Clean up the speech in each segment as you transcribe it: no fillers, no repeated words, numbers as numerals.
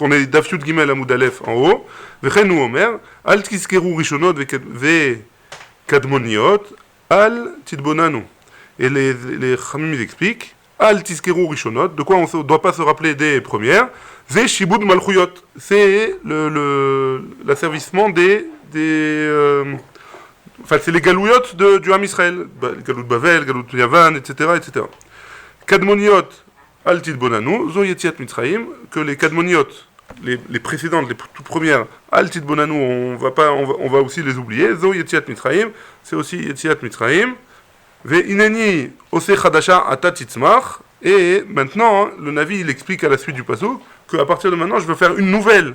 On est Daf Yud Gimel Amud Aleph en haut. V'chen ou Omer, al tiskeru rishonot v'kadmoniot, al titbonanu. Et les Chamim ils expliquent, al tiskeru rishonot, de quoi on ne doit pas se rappeler des premières, c'est shibud malchuyot, c'est l'asservissement enfin c'est les galouillotes du Ham Israël, Galout Bavel, Galout Yavan, etc., etc. Kadmoniot, al titbonanu, zo yetziat Mitzrayim, que les kadmoniot, les précédentes, les toutes premières, al titbonanu, on va aussi les oublier, zo yetziat Mitzrayim, c'est aussi yetziat Mitzrayim, ve ineni ose chadasha ata titzmach, et maintenant, le Navi, il explique à la suite du pasuk, qu'à partir de maintenant, je veux faire une nouvelle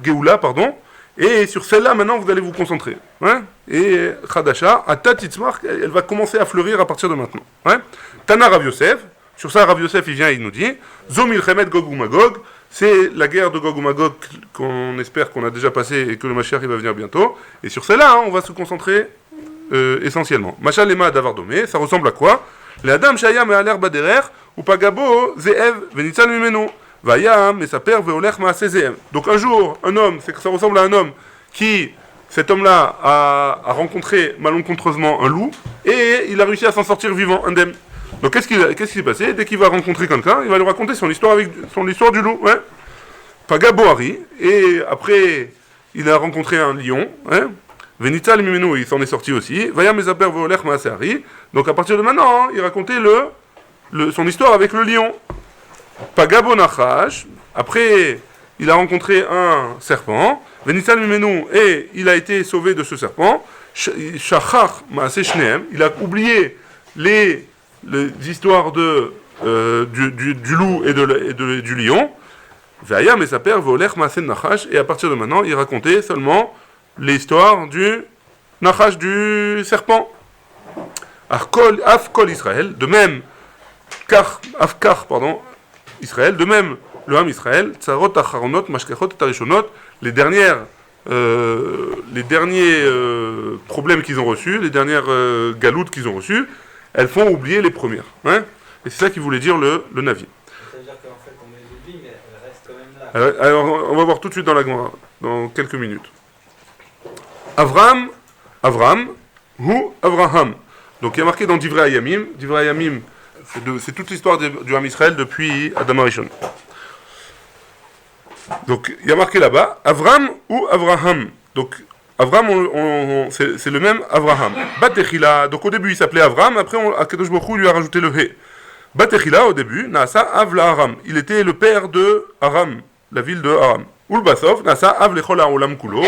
Géoula, pardon, et sur celle-là, maintenant, vous allez vous concentrer. Hein, et Khadasha, Ata Titzmach, elle va commencer à fleurir à partir de maintenant. Hein. Tana Rav Yosef, sur ça, Rav Yosef, il vient et il nous dit, Zomil Chemet Gog ou Magog, c'est la guerre de Gog ou Magog qu'on espère qu'on a déjà passé et que le Mashiach il va venir bientôt. Et sur celle-là, hein, on va se concentrer essentiellement. Machal Lema Davardomé, ça ressemble à quoi? Les Adam Shaya Me'aler Baderer, ou Pagabo, Zeev, Venitzal Mimeno. Vayam, et sa père, Veolech Maase Zeev. Donc un jour, un homme, c'est que ça ressemble à un homme qui, cet homme-là, a rencontré malencontreusement un loup, et il a réussi à s'en sortir vivant, indemne. Donc qu'est-ce qui s'est passé? Dès qu'il va rencontrer quelqu'un, il va lui raconter son histoire du loup. Ouais. Pagabo Hari, et après, il a rencontré un lion, hein. Venitzal Mimeno, il s'en est sorti aussi. Vayam, et sa père, Veolech Maase Hari. Donc à partir de maintenant, hein, il racontait son histoire avec le lion. Pagabo Nachash, après il a rencontré un serpent, Venitzal Mimenu, et il a été sauvé de ce serpent, Shachach Maase Shneem, il a oublié les histoires du loup et du lion, Vayam et sa père Veolech Maase Nachash, et à partir de maintenant il racontait seulement l'histoire du Nachash, du serpent. Afkol Israël, de même, Israël, de même, le Ham Israël, Tsarot, Acharonot, Mashkachot, Tarishonot, les derniers problèmes qu'ils ont reçus, les dernières galoutes qu'ils ont reçues, elles font oublier les premières. Hein, et c'est ça qu'il voulait dire le Navi. Ça veut dire qu'en fait on les oublie, mais elles restent quand même là. Alors, on va voir tout de suite dans la Gemara, dans quelques minutes. Avram, ou Avraham. Donc il y a marqué dans Divrei Hayamim, c'est toute l'histoire du Ham Israël depuis Adam Arishon. Donc il y a marqué là-bas, Avram ou Avraham. Donc Avram, c'est le même Avraham. Batechila, donc au début il s'appelait Avram, après Akadosh Baruch Hu lui a rajouté le He. Batechila au début, Naasa Avla Aram. Il était le père de Aram, la ville de Aram. Ulbasov, Naasa Av Lechol Haolam Kulo.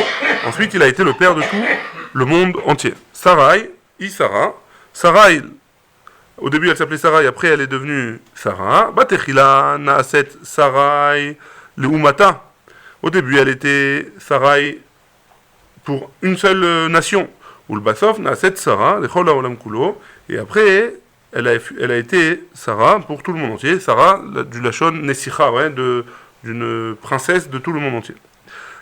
Ensuite il a été le père de tout le monde entier. Sarai, Isara. Sarai, au début elle s'appelait Sarai, après elle est devenue Sarah. Batechila, Naaset Sarai, Leumata. Au début elle était Sarai pour une seule nation. Ulbasov, Naaset Sarah, Lechol Haolam Kulo. Et après elle a été Sarah pour tout le monde entier. Sarah du Lachon Nesicha, ouais, d'une princesse de tout le monde entier.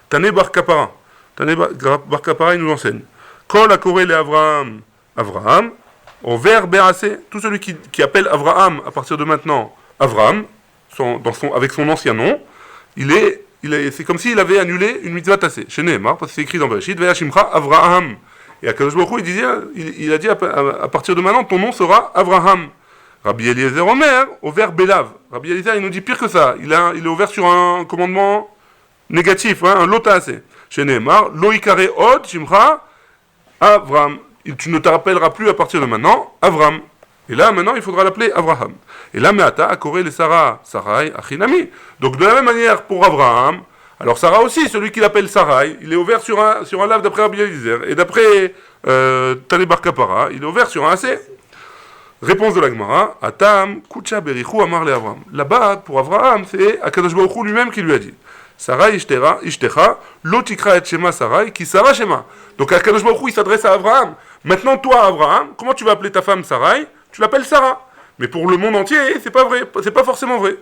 Tane Bar Kapara. Tane Bar Kapara il nous enseigne. Kol Akoré le Avraham. Au vers Béacé, tout celui qui appelle Avraham à partir de maintenant Avram, avec son ancien nom, c'est comme s'il avait annulé une mitzvah tassée. Chez Nehemar, parce que c'est écrit dans Bereshit, Ve'ashimcha Avraham. Et Akadosh Baruch Hu, il a dit à partir de maintenant, ton nom sera Avraham. Rabbi Eliezer Omer, au vers Belav. Rabbi Eliezer, il nous dit pire que ça. Il est ouvert sur un commandement négatif, hein, un lotassé. Chez Nehemar, Loikare Od, Shimcha Avram. Tu ne te rappelleras plus à partir de maintenant Avram. Et là, maintenant, il faudra l'appeler Avraham. Et là, Meata, Akoré, les Sarai, Achinami. Donc, de la même manière, pour Avraham, alors Sarah aussi, celui qui l'appelle Sarai, il est ouvert sur un lave d'après Rabbi Eliezer. Et d'après Tane Bar Kapara, il est ouvert sur un AC. Réponse de la Gemara, Atam, Kucha, Berichou, Amar, le Avram. Là-bas, pour Avraham, c'est Akadosh Baruch Hu lui-même qui lui a dit. Sarai Ishtecha, Lotikra et Shema Sarai, qui Sarah Shema. Donc Akadosh Baruch Hu, il s'adresse à Avraham. Maintenant, toi, Avraham, comment tu vas appeler ta femme Sarai? Tu l'appelles Sarah. Mais pour le monde entier, c'est pas vrai, c'est pas forcément vrai.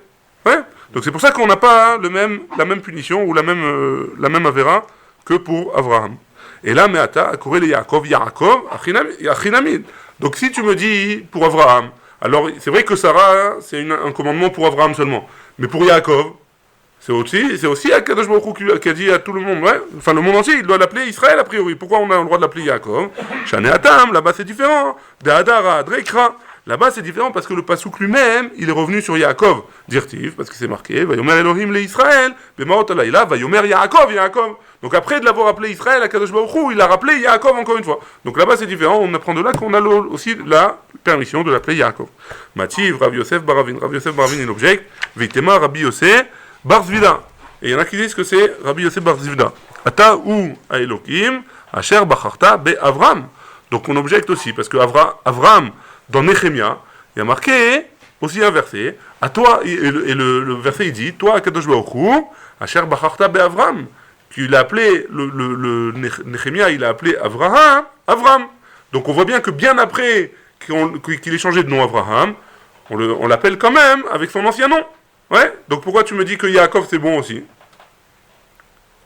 Ouais. Donc c'est pour ça qu'on n'a pas la même punition ou la même avéra que pour Avraham. Et là, Meata, Akoré le Yaakov, Achinamid. Donc si tu me dis pour Avraham, Alors, c'est vrai que Sarah, c'est un commandement pour Abraham seulement. Mais pour Yaakov, c'est aussi Akadosh Baruch Hu qui a dit à tout le monde, ouais, enfin le monde entier, il doit l'appeler Israël a priori. Pourquoi on a le droit de l'appeler Yaakov? Shane Atam, là-bas c'est différent. De Hadara, Drekra. Là-bas c'est différent parce que le pasouk lui-même, il est revenu sur Yaakov. Dirtiv, parce que c'est marqué, Vayomer Elohim le Israël, Bemaot Alayla, Vayomer Yaakov, Yaakov. Donc après de l'avoir appelé Israël, Akadosh Baruch Hu, il a rappelé Yaakov encore une fois. Donc là-bas c'est différent, on apprend de là qu'on a aussi la permission de l'appeler Yaakov. Mativ, Rabbi Yosef Baravin. Rabbi Yosef Baravin il objecte, Vitema, Rabbi Yosef Bar Zvida. Et il y en a qui disent que c'est Rabbi Yosef Bar Zvida. Ata ou a Elohim, Asher Bacharta be Avram. Donc on objecte aussi, parce que Avram, dans Nehemia, il y a marqué aussi un verset, à toi, et le verset il dit, toi, Kadosh Baruch Hu, Asher Bacharta be Avram. Il a appelé, le Nehemia, il a appelé Avram. Donc on voit bien que bien après qu'il ait changé de nom Abraham, on l'appelle quand même avec son ancien nom. Ouais, donc pourquoi tu me dis que Yaakov c'est bon aussi?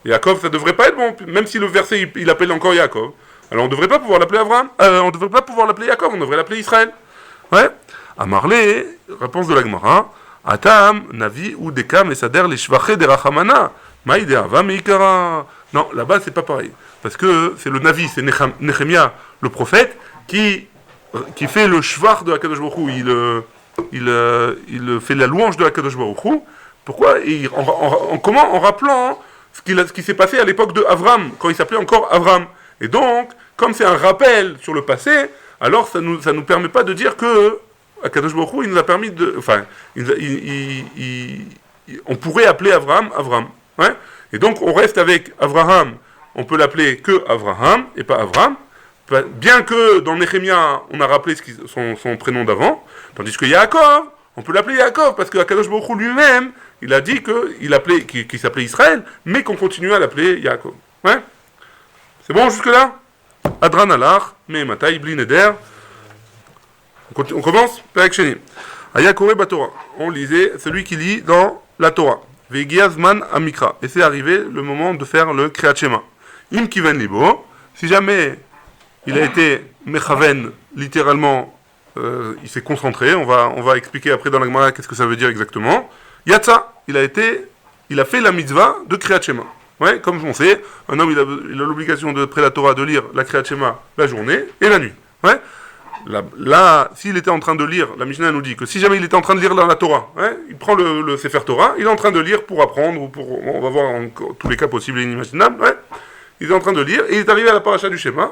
Yaakov ça devrait pas être bon, même si le verset il appelle encore Yaakov. Alors on devrait pas pouvoir l'appeler Abraham, on devrait pas pouvoir l'appeler Yaakov, on devrait l'appeler Israël. Ouais, Amarlé, réponse de la Gemara, Atam, Navi ou Dekam et Sader les Shvaché de Rachamana, Maïde Ava Meikara. Non, là-bas c'est pas pareil, parce que c'est le Navi, c'est Nehemia, le prophète, qui fait le Shvach de Akadosh Baruch Hu, il fait la louange de Akadosh Baruch Hu. Pourquoi? Comment? En rappelant ce qui s'est passé à l'époque de Avram, quand il s'appelait encore Avram. Et donc, comme c'est un rappel sur le passé, alors ça nous permet pas de dire que Akadosh Baruch Hu, il nous a permis de... Enfin, on pourrait appeler Avram. Ouais? Et donc, on reste avec Avraham, on peut l'appeler que Avraham, et pas Avram. Bien que dans Nehemia, on a rappelé son prénom d'avant, tandis que Yaakov, on peut l'appeler Yaakov, parce que Akadosh Baruch Hu lui-même, il a dit qu'il s'appelait Israël, mais qu'on continuait à l'appeler Yaakov. Ouais? C'est bon jusque-là? Adran Alach, Mehematai, Bli Neder. On commence? Perek Sheni. Ayakore Batora. On lisait celui qui lit dans la Torah. Vegiazman Amikra. Et c'est arrivé le moment de faire le Kriyat Shema. Im Kiven Libo. Si jamais il a été mechaven, littéralement, il s'est concentré. On va expliquer après dans la Gemara qu'est-ce que ça veut dire exactement. Yatsa, il a fait la mitzvah de Kriyat Shema. Ouais, comme on sait, un homme il a l'obligation d'après la Torah de lire la Kriyat Shema la journée et la nuit. Ouais. Là, s'il était en train de lire, la Mishnah nous dit que si jamais il était en train de lire la Torah, ouais, il prend le Sefer Torah, il est en train de lire pour apprendre ou on va voir tous les cas possibles et inimaginables. Ouais. Il est en train de lire et il est arrivé à la paracha du Shema.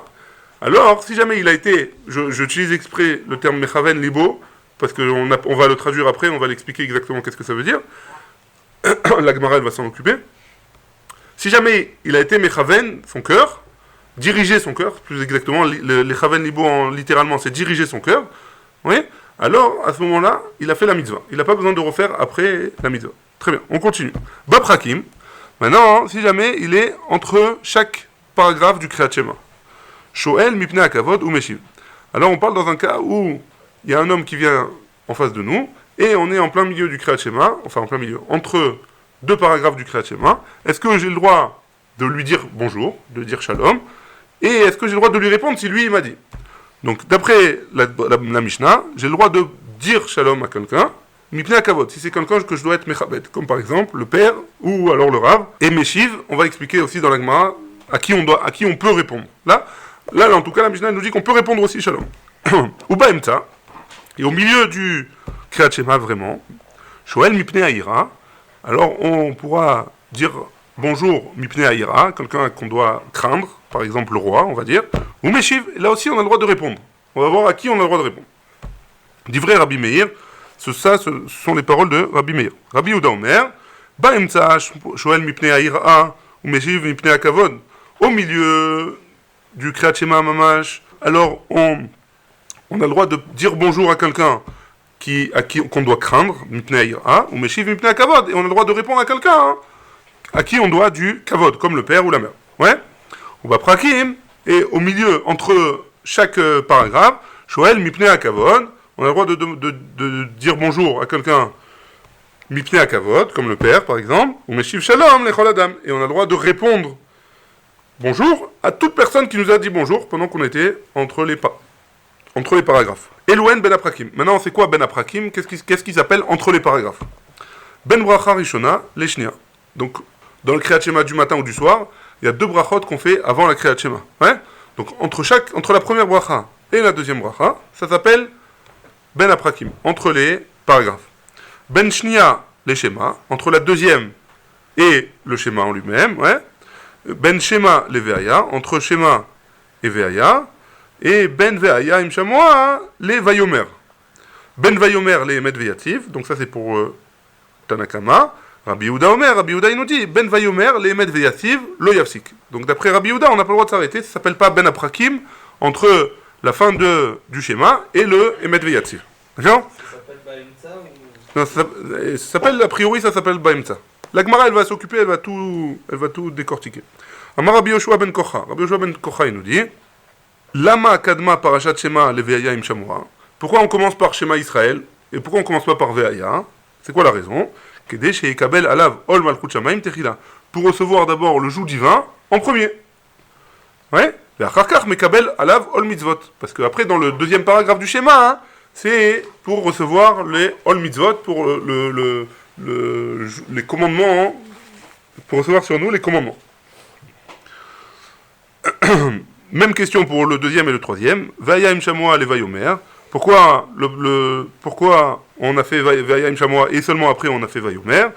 Alors, si jamais il a été, j'utilise exprès le terme Mechaven Libo, parce qu'on va le traduire après, on va l'expliquer exactement qu'est-ce que ça veut dire. La Gemara, elle va s'en occuper. Si jamais il a été Mechaven, son cœur, diriger son cœur, plus exactement, les Chaven Libo, littéralement, c'est diriger son cœur, oui, alors, à ce moment-là, il a fait la mitzvah. Il n'a pas besoin de refaire après la mitzvah. Très bien, on continue. Bab Hakim, maintenant, si jamais il est entre chaque paragraphe du Kriyat Shema. Shoel mipnei akavod ou meshiv. Alors on parle dans un cas où il y a un homme qui vient en face de nous et on est en plein milieu du Kriyat Shema, enfin en plein milieu, entre deux paragraphes du Kriyat Shema. Est-ce que j'ai le droit de lui dire bonjour, de dire shalom, et est-ce que j'ai le droit de lui répondre si lui il m'a dit? Donc d'après la Mishnah, j'ai le droit de dire shalom à quelqu'un, mipnei akavod, si c'est quelqu'un que je dois être mechabed, comme par exemple le père ou alors le rav, et meshiv, on va expliquer aussi dans la Gemara à qui on peut répondre. Là, en tout cas, la Mishnah nous dit qu'on peut répondre aussi shalom. Ou ba'emta, et au milieu du Kriyat Shema vraiment, Shoel mipnei haïra, alors on pourra dire bonjour mipnei haïra, quelqu'un qu'on doit craindre, par exemple le roi, on va dire, ou meshiv, là aussi on a le droit de répondre. On va voir à qui on a le droit de répondre. D'ivrei Rabbi Meir, ce sont les paroles de Rabbi Meir. Rabbi Yehuda Omer, ba'emta, Shoel mipnei haïra, ou meshiv mipnei akavod, au milieu du Kriyat Shema Mamash, alors on a le droit de dire bonjour à quelqu'un qu'on doit craindre, mipnei haïra, ou meshiv mipnei akavod, et on a le droit de répondre à quelqu'un à qui on doit du kavod, comme le père ou la mère. Ouais. Ou baprakim, et au milieu, entre chaque paragraphe, shoel mipnei akavod, on a le droit de dire bonjour à quelqu'un mipnei akavod, comme le père par exemple, ou meshiv shalom lechol adam, et on a le droit de répondre bonjour à toute personne qui nous a dit bonjour pendant qu'on était entre les paragraphes. Elouen ben aprakim. Maintenant, c'est quoi ben aprakim? Qu'est-ce qui s'appelle entre les paragraphes? Ben bracha rishona, leshnia. Donc, dans le Kriyat Shema du matin ou du soir, il y a 2 brachot qu'on fait avant la Kriyat Shema. Ouais? Donc, entre la première bracha et la deuxième bracha, ça s'appelle ben aprakim, entre les paragraphes. Ben shnia, les schémas, entre la deuxième et le schéma en lui-même, ouais. Ben shema, les veaya, entre schéma et veaya, et ben veaya, im shamoa, les vayomer. Ben vayomer, les emet veyativ, donc ça c'est pour Tanakama. Rabbi Yehuda Omer, Rabbi Yehuda il nous dit, ben vayomer, les emet veyativ, lo yafsik. Donc d'après Rabbi Yehuda, on n'a pas le droit de s'arrêter, ça s'appelle pas ben aprakim, entre la fin du schéma et le emet veyativ. D'accord? Ça s'appelle Baïmtsa ou... Non, ça s'appelle, a priori, ça s'appelle Baïmtsa. La Gemara, elle va s'occuper, elle va tout décortiquer. Amar Rabbi Yoshua ben Kocha. Rabbi Yoshua ben Kocha, il nous dit, Lama Kadma Parashat Shema le Veaya im Shamua. Pourquoi on commence par Shema Israël et pourquoi on commence pas par Veaya? C'est quoi la raison? Kedé chez Ekabel Alav Ol Malchut Shamaim Techila. Pour recevoir d'abord le joug divin en premier. Ouais? Ve'acharkach Mekabel Alav Ol Mitzvot. Parce qu'après, dans le deuxième paragraphe du schéma, hein, c'est pour recevoir les Ol Mitzvot, pour les commandements, pour recevoir sur nous les commandements. Même question pour le deuxième et le troisième. Vaya im shamoa les vayomer. Pourquoi on a fait Vaya im shamoa et seulement après on a fait vayomer?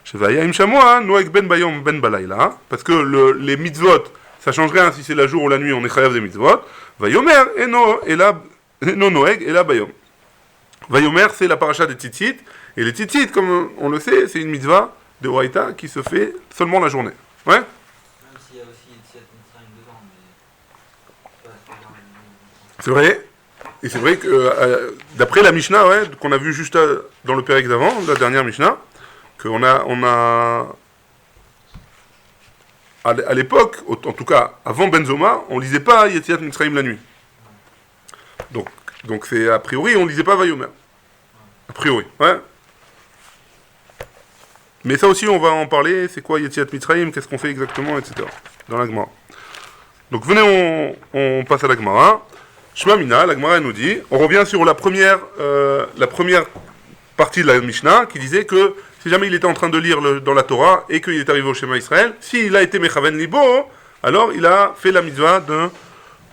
Chez Vaya im shamoa, noek ben bayom ben balayla. Parce que les mitzvot, ça change rien si c'est la jour ou la nuit, on est chayav des mitzvot. Vayomer et no noeg et la bayom. Vayomer, c'est la paracha des tzitzit. Et les tzitzit, comme on le sait, c'est une mitzvah de Horaïta qui se fait seulement la journée. Ouais? Même s'il y a aussi Yetziat Mitzrayim dedans, mais... C'est vrai. Et c'est vrai que d'après la Mishnah, ouais, qu'on a vu juste dans le Pérec d'avant, la dernière Mishnah, qu'on a à l'époque, en tout cas avant Benzoma, on lisait pas Yetziat Mitzrayim la nuit. Donc c'est a priori, on lisait pas Vayomer. A priori, ouais. Mais ça aussi, on va en parler. C'est quoi Yetziat Mitzrayim? Qu'est-ce qu'on fait exactement, etc. Dans la Gemara. Donc venez, on passe à la Gemara. Shema Mina, la Gemara nous dit, on revient sur la première partie de la Mishnah qui disait que si jamais il était en train de lire dans la Torah et qu'il est arrivé au Shema Israël, s'il a été Mechaven Libo, alors il a fait la mitzvah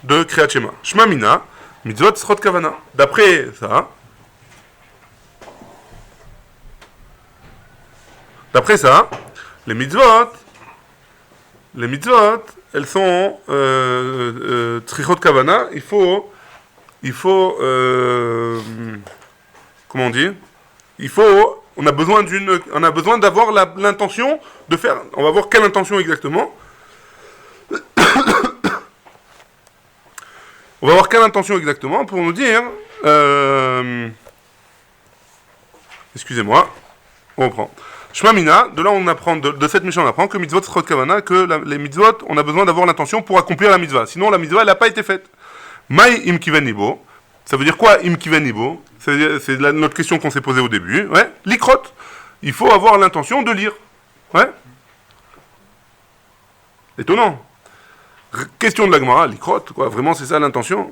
de Kriyat Shema. Shema Mina, mitzvot Srot Kavana. D'après ça, les mitzvot, elles sont Tzrichot Kavana. Il faut comment on dit? On a besoin d'avoir l'intention de faire. On va voir quelle intention exactement. On va voir quelle intention exactement pour nous dire. Excusez-moi, on reprend. Shema Mina, de là on apprend, de cette Mishnah on apprend que mitzvot Srot Kavana, que les mitzvot, on a besoin d'avoir l'intention pour accomplir la mitzvah. Sinon la mitzvah elle n'a pas été faite. Mai im kiven libo, ça veut dire quoi im kiven libo? C'est notre question qu'on s'est posée au début. Ouais. Likrot, il faut avoir l'intention de lire. Ouais. Étonnant. Question de la Gemara, likrot, quoi, vraiment c'est ça l'intention?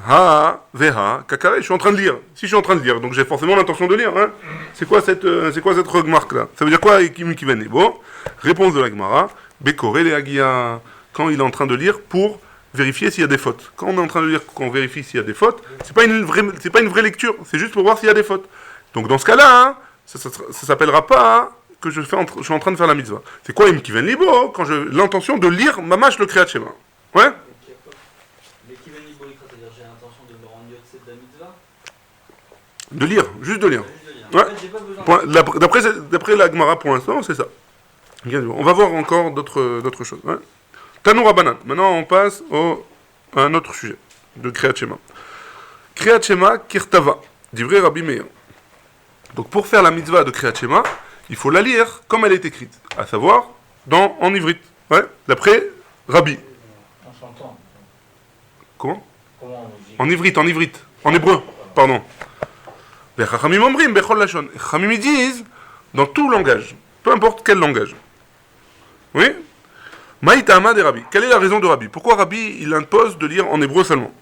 Ha, veha, kakare, je suis en train de lire. Si je suis en train de lire, donc j'ai forcément l'intention de lire. Hein. C'est quoi cette remarque là? Ça veut dire quoi Kim Kiven Bon, réponse de la Gemara, Bekore le Hagia, quand il est en train de lire pour vérifier s'il y a des fautes. Quand on est en train de lire, qu'on vérifie s'il y a des fautes, c'est pas une vraie lecture, c'est juste pour voir s'il y a des fautes. Donc dans ce cas-là, hein, ça s'appellera pas hein, que je suis en train de faire la mitzvah. C'est quoi Im Kiven Libo quand j'ai l'intention de lire mamash le Kriyat Shema. Ouais. De lire, juste de lire. Ouais. D'après la Gemara, pour l'instant, c'est ça. On va voir encore d'autres choses. Ouais. Tanou Rabbanan. Maintenant, on passe à un autre sujet de Kriyat Shema. Kriyat Shema Kirtava, d'Ivrei Rabbi Meir. Donc, pour faire la mitzvah de Kriyat Shema, il faut la lire comme elle est écrite, à savoir en ivrite. Ouais. D'après Rabbi. En chantant. Comment en ivrite, en hébreu, pardon. Les Chachamim omrim bechol lashon. Les Chachamim disent dans tout langage, peu importe quel langage. Oui. Maïtama de Rabbi. Quelle est la raison de Rabbi? Pourquoi Rabbi il impose de lire en hébreu seulement?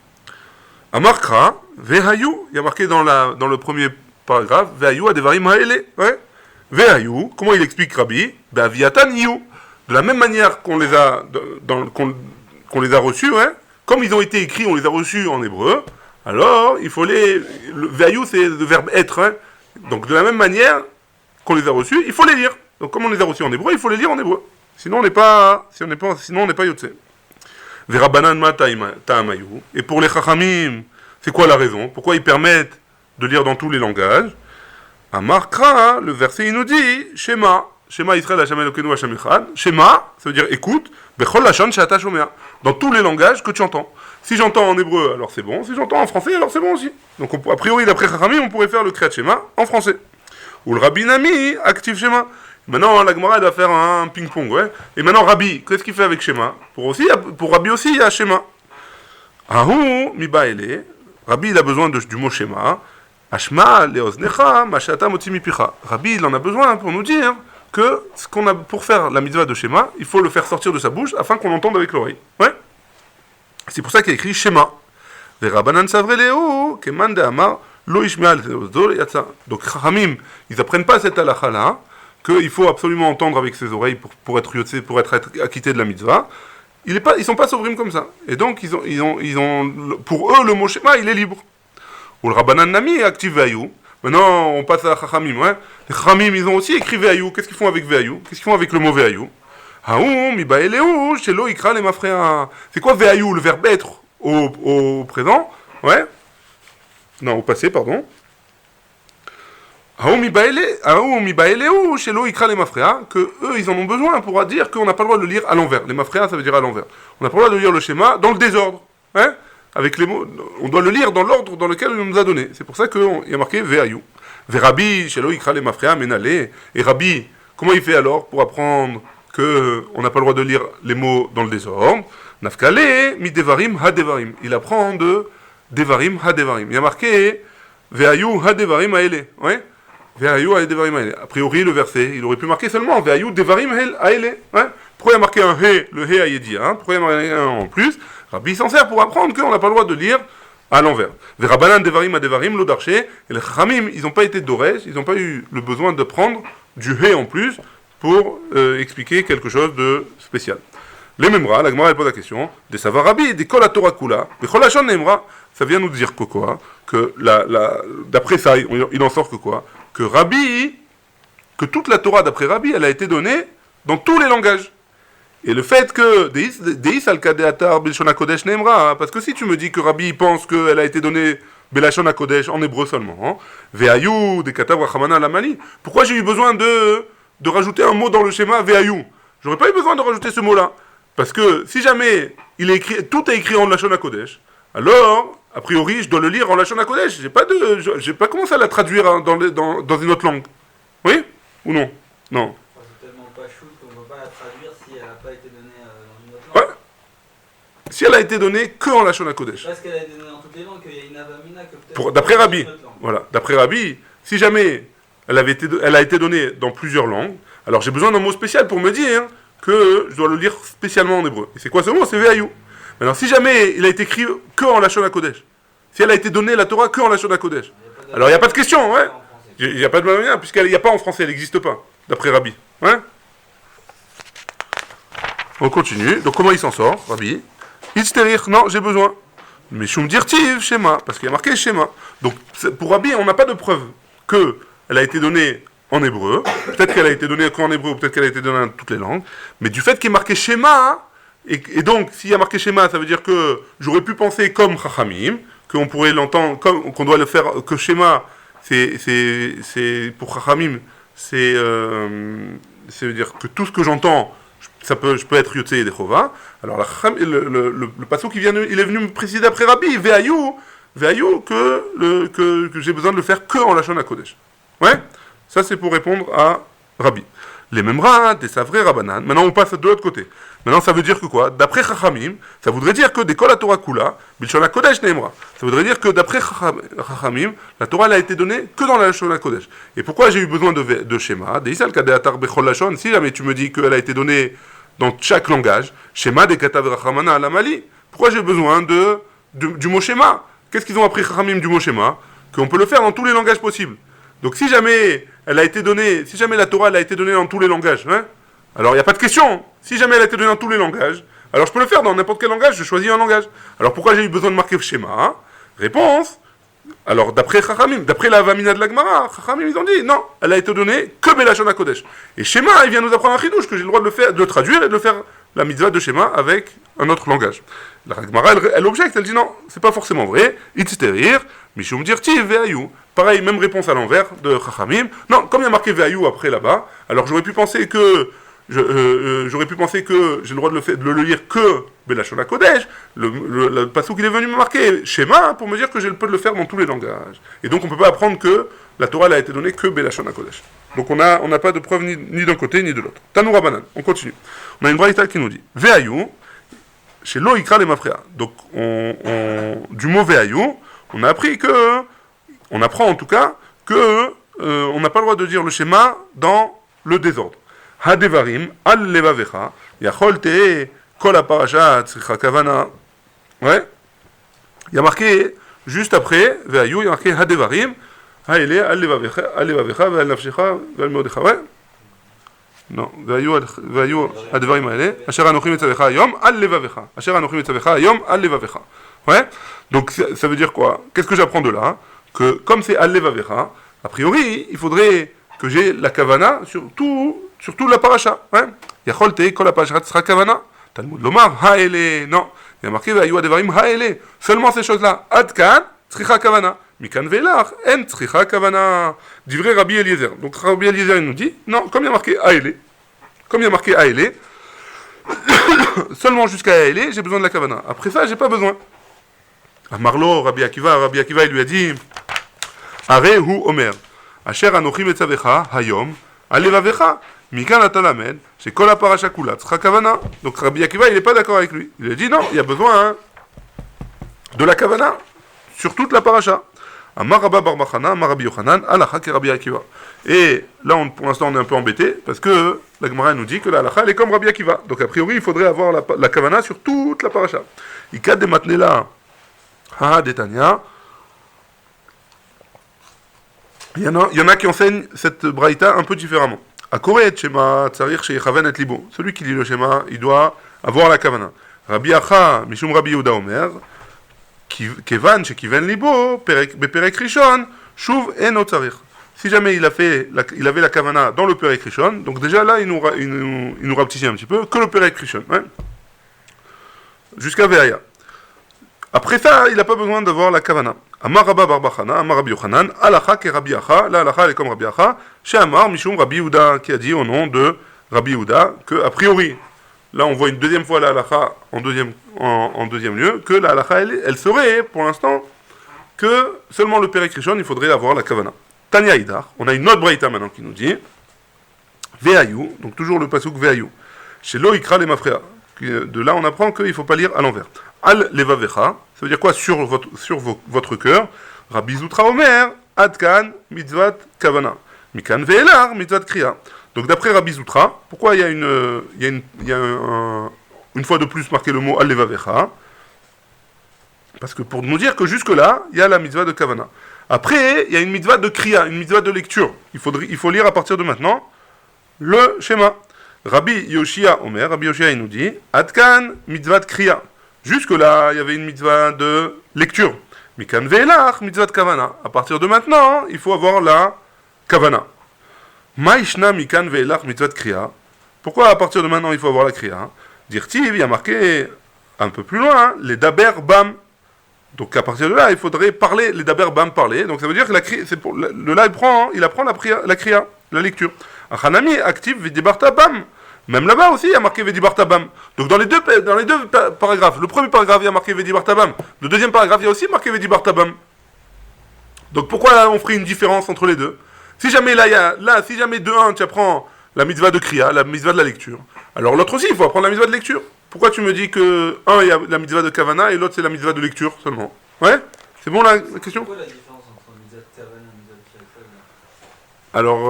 Amarkra, Vehayu, il y a marqué dans le premier paragraphe, Vehayu adevarim haele. Ouais. Vehayu, comment il explique Rabbi? Be'aviatan yu. De la même manière qu'on les a, qu'on les a reçus, ouais, comme ils ont été écrits, on les a reçus en hébreu, alors il faut les. Vehayu, c'est le verbe être. Hein. Donc de la même manière qu'on les a reçus, il faut les lire. Donc comme on les a reçus en hébreu, il faut les lire en hébreu. Sinon on n'est pas yotze. Verabanan ma ta'amayu. Et pour les chachamim, c'est quoi la raison? Pourquoi ils permettent de lire dans tous les langages? Amarkra, le verset il nous dit Shema. Shema Israël Hashem Elokeinu Hashem Echad. Shema, ça veut dire écoute. Bechol lashon she'ata shomea. Dans tous les langages que tu entends. Si j'entends en hébreu, alors c'est bon. Si j'entends en français, alors c'est bon aussi. Donc a priori, d'après Chachamim, on pourrait faire le Kriyat Shema en français. Ou le Rabbi Nami, active Shema. Maintenant, la Gemara doit faire un ping-pong, ouais. Et maintenant, Rabbi, qu'est-ce qu'il fait avec Shema? Pour Rabbi aussi, il y a Shema. Ahou, mibaele. Rabbi, il a besoin du mot Shema. Ashma, leoznecha, mashata motzi mipicha. Rabbi, il en a besoin pour nous dire que ce qu'on a pour faire la mitzvah de Shema, il faut le faire sortir de sa bouche afin qu'on l'entende avec l'oreille. Ouais. C'est pour ça qu'il y a écrit Shema. Verabanan savreleo, keman de amar, lo ishmeal zeozdol yatsa. Donc, Chachamim, ils n'apprennent pas cette halakha là, qu'il faut absolument entendre avec ses oreilles pour être yotze, pour être acquitté de la mitzvah. Ils sont pas souverains comme ça. Et donc, ils ont, pour eux, le mot Shema, il est libre. Ou le Rabbanan Nami active Vehayu. Maintenant, on passe à Chachamim. Ouais. Les Chachamim, ils ont aussi écrit Vehayu. Qu'est-ce qu'ils font avec Vehayu? Qu'est-ce qu'ils font avec le mot Vehayu? Haoum, Mibaeleu, Shelo, Ikra, les Mafréa. C'est quoi Vehayu? Le verbe être au présent? Ouais. Non, au passé, pardon. Haoum, Mibaeleu, Shelo, Ikra, les Mafréa. Que eux, ils en ont besoin pour dire qu'on n'a pas le droit de le lire à l'envers. Les Mafréa, ça veut dire à l'envers. On n'a pas le droit de lire le schéma dans le désordre. Ouais. Avec les mots, on doit le lire dans l'ordre dans lequel il nous a donné. C'est pour ça qu'il y a marqué Vehayu. Verabi, Shelo Ikra le Mafrea, Menale. Et Rabbi, comment il fait alors pour apprendre qu'on n'a pas le droit de lire les mots dans le désordre? Nafkale, mi Devarim, ha Devarim. Il apprend de Devarim, ha Devarim. Il y a marqué Vehayu, ha Devarim, haele. Ouais? Vehayu, ha Devarim, haele. A priori, le verset, il aurait pu marquer seulement Vehayu, Devarim, haele. Ouais? Pourquoi il y a marqué un he, le he ayédia? Hein? Pourquoi il y a marqué un en plus? Rabbi s'en sert pour apprendre qu'on n'a pas le droit de lire à l'envers. Verabanan devarim à devarim, l'odarché, et les chachamim, ils n'ont pas été dorés, ils n'ont pas eu le besoin de prendre du he en plus pour expliquer quelque chose de spécial. Les Memra, la Gemara pose la question, des savar Rabbi, des kol Torah kula, des kol hashon Memra, ça vient nous dire que quoi? Que d'après ça, il en sort que quoi? Que Rabbi, que toute la Torah d'après Rabbi, elle a été donnée dans tous les langages. Et le fait que Deis al-Kadeatar Belshon HaKodesh Neemra, parce que si tu me dis que Rabbi pense qu'elle a été donnée Belashon HaKodesh en hébreu seulement, Vehayu, de Katav Rachamana Lamali, pourquoi j'ai eu besoin de rajouter un mot dans le schéma Vehayu? J'aurais pas eu besoin de rajouter ce mot-là. Parce que si jamais tout est écrit en Lashon HaKodesh, alors, a priori, je dois le lire en Lashon HaKodesh. J'ai pas commencé à la traduire dans une autre langue. Oui? Ou non? Non. C'est tellement pas chou qu'on ne peut pas la traduire si elle n'a pas été donnée dans une autre langue. Ouais. Si elle a été donnée que en Lashon HaKodesh. Parce qu'elle a été donnée dans toutes les langues, qu'il y a une avamina que peut-être. D'après Rabbi, voilà, d'après Rabbi, si jamais elle a été donnée dans plusieurs langues, alors j'ai besoin d'un mot spécial pour me dire que je dois le lire spécialement en hébreu. Et c'est quoi ce mot? C'est Vehayu. Maintenant, si jamais il a été écrit que en Lashon HaKodesh, si elle a été donnée la Torah que en Lashon HaKodesh, alors il n'y a pas de question, ouais. Il n'y a pas de moyen, puisqu'il n'y a pas en français, elle n'existe pas, d'après Rabbi. Ouais. On continue. Donc comment il s'en sort, Rabbi? Itzterich, non, j'ai besoin. Mais Shum Dirtiv, Shema, parce qu'il y a marqué Shema. Donc pour Rabbi, on n'a pas de preuve qu'elle a été donnée en hébreu. Peut-être qu'elle a été donnée qu'en hébreu, peut-être qu'elle a été donnée dans toutes les langues. Mais du fait qu'il y ait marqué Shema, et donc s'il y a marqué Shema, ça veut dire que j'aurais pu penser comme Chachamim, qu'on pourrait l'entendre, qu'on doit le faire, que Shema, c'est pour Chachamim, c'est veut dire que tout ce que j'entends, je peux être Yotze et Dechova. Alors le passage il est venu me préciser après Rabbi, Vehayu que j'ai besoin de le faire que en Lashon HaKodesh. Ouais, ça c'est pour répondre à Rabbi. Les Memra, des Savrei Rabbanan. Maintenant on passe de l'autre côté. Maintenant ça veut dire que quoi? D'après Chachamim, ça voudrait dire que des Kol Torah Kula, Bilshon HaKodesh Neemra. Ça voudrait dire que d'après Chachamim, la Torah elle a été donnée que dans la Lashon HaKodesh. Et pourquoi j'ai eu besoin de schéma? Deisal Kadeatar Bechol Lashon. Si jamais tu me dis qu'elle a été donnée dans chaque langage, schéma des Katav Rachamana Alamali. Pourquoi j'ai besoin du mot schéma? qu'est-ce qu'ils ont appris Chachamim du mot Shema? Qu'on peut le faire dans tous les langages possibles. Donc si jamais elle a été donnée, si jamais la Torah elle a été donnée dans tous les langages, hein, alors il n'y a pas de question. Si jamais elle a été donnée dans tous les langages, alors je peux le faire dans n'importe quel langage, je choisis un langage. Alors pourquoi j'ai eu besoin de marquer Shema, hein? Réponse. Alors d'après Chachamim, d'après la Vamina de la Gemara, Chachamim ils ont dit non, elle a été donnée que Belashon HaKodesh. Et Shema, il vient nous apprendre un chidouche que j'ai le droit de le faire, de le traduire et de le faire la mitzvah de Shema avec un autre langage. La Gemara elle objecte, elle dit non, c'est pas forcément vrai. Itzterir, Mishum Dirti Ve'ayu. Pareil, même réponse à l'envers de Chachamim. Non, comme il y a marqué Ve'ayu après là-bas, alors j'aurais pu penser que j'ai le droit de le lire que Belashon HaKodesh. Le passouk il est venu me marquer Shema pour me dire que je peux le faire dans tous les langages. Et donc on ne peut pas apprendre que la Torah elle a été donnée que Belashon HaKodesh. Donc on n'a pas de preuve ni d'un côté ni de l'autre. Tanoura Banan, on continue. On a une braïta qui nous dit Ve'ayu, chez Lo Ikra les Mafrea. Donc du mot Ve'ayu, on a appris on apprend en tout cas que on n'a pas le droit de dire le schéma dans le désordre. Hadevarim al levavecha yachol te kol aparasha tzricha kavana. Ouais. Il y a marqué juste après ve'ayu, il y a marqué hadevarim haele al levavecha ve'al nafshecha ve'al meodecha. Ouais. Non, ve'ayu hadevarim haele asher anochi mitzavecha hayom al levavecha. Asher anochi mitzavecha hayom al levavecha. Ouais. Donc ça veut dire quoi? Qu'est-ce que j'apprends de là? Que comme c'est al levavecha, a priori, il faudrait que j'ai la kavana sur tout la paracha. Yachol te kol parasha tzra kavana. Talmud lomar haele. Non, il y a marqué ve'ayu hadevarim haele. Seulement ces choses-là. Ad kan tzricha kavana. Mikan ve'lach en tzricha kavana. Divrei Rabbi Eliezer. Donc Rabbi Eliezer il nous dit non, comme il y a marqué haele, seulement jusqu'à haele, j'ai besoin de la kavana. Après ça, j'ai pas besoin. Amarlo, Rabbi Akiva il lui a dit Arehu Omer, Asher Anochi Metzavecha, Hayom, Alevavecha, Mikan Atalamed, c'est Kol Parasha Kula, Tzra Kavana. Donc Rabbi Akiva, il n'est pas d'accord avec lui. Il a dit non, il y a besoin de la Kavana sur toute la Parasha. Amar Rabba Bar Bachana, Amar Rabbi Yochanan, Alacha ke Rabbi Akiva. Et là, pour l'instant, on est un peu embêté parce que la Gemara nous dit que la Alacha, elle est comme Rabbi Akiva. Donc a priori, il faudrait avoir la Kavana sur toute la Parasha. Ikad de Matnela. Detania. Il y en a qui enseignent cette braïta un peu différemment. Akoret Shema Tsarir Sheyechaven et Libo. Celui qui lit le Shema, il doit avoir la kavana. Rabbi Acha Mishum Rabbi Yehuda Omer Kevan Shekiven Libo Beperek Rishon Shuv Eno Tsarir. Si jamais il avait la kavana dans le Perek Rishon, donc déjà là il nous rapetit un petit peu que le Perek Rishon, hein, jusqu'à Veaya. Après ça, il n'a pas besoin d'avoir la kavana. Amar Rabba Bar Bachana, Amar Rabbi Yochanan, Alacha ke Rabbi Acha, la Alacha elle est comme Rabbi Acha, chez Amar Mishum Rabbi Yehuda, qui a dit au nom de Rabbi Yehuda, que a priori, là on voit une deuxième fois la Alacha en deuxième lieu, que la Alacha elle serait, pour l'instant, que seulement le Perek Rishon, il faudrait avoir la kavana. Tanya Idar, on a une autre braïta maintenant qui nous dit, Ve'ayu, donc toujours le pasuk Ve'ayu, chez Lo Ikra les Mafrea. De là on apprend qu'il ne faut pas lire à l'envers. Al levavecha, ça veut dire quoi sur votre cœur? Rabbi Zutra Omer, Adkan, mitzvat kavana. Mikan ve'elar, mitzvat kriya. Donc d'après Rabbi Zutra, pourquoi il y a une fois de plus marqué le mot al levavecha? Parce que pour nous dire que jusque-là, il y a la mitzvah de kavana. Après, il y a une mitzvah de kriya, une mitzvah de lecture. Il faut lire à partir de maintenant le schéma. Rabbi Yoshia Omer, Rabbi Yoshia il nous dit, Adkan, mitzvat kriya. Jusque-là, il y avait une mitzvah de lecture. Mikan ve'elach, mitzvah de kavana. À partir de maintenant, il faut avoir la kavana. Maishna mikan ve'elach, mitzvah de kriya. Pourquoi à partir de maintenant, il faut avoir la kriya? Dirtiv, il y a marqué un peu plus loin, les daber bam. Donc à partir de là, il faudrait parler, les daber bam parler. Donc ça veut dire que il apprend la kriya, la lecture. Achanami active v'dibarta bam. Même là-bas aussi, il y a marqué Vedibarta Bam. Donc dans les deux paragraphes, le premier paragraphe, il y a marqué Vedibarta Bam. Le deuxième paragraphe, il y a aussi marqué Vedibarta Bam. Donc pourquoi là, on ferait une différence entre les deux? Si jamais si jamais de un, tu apprends la mitzvah de Kriya, la mitzvah de la lecture, alors l'autre aussi, il faut apprendre la mitzvah de lecture. Pourquoi tu me dis que un, il y a la mitzvah de Kavana et l'autre, c'est la mitzvah de lecture seulement? Ouais? C'est bon la question? C'est quoi la différence entre mitzvah de Kavana et mitzvah de Kriya? Alors,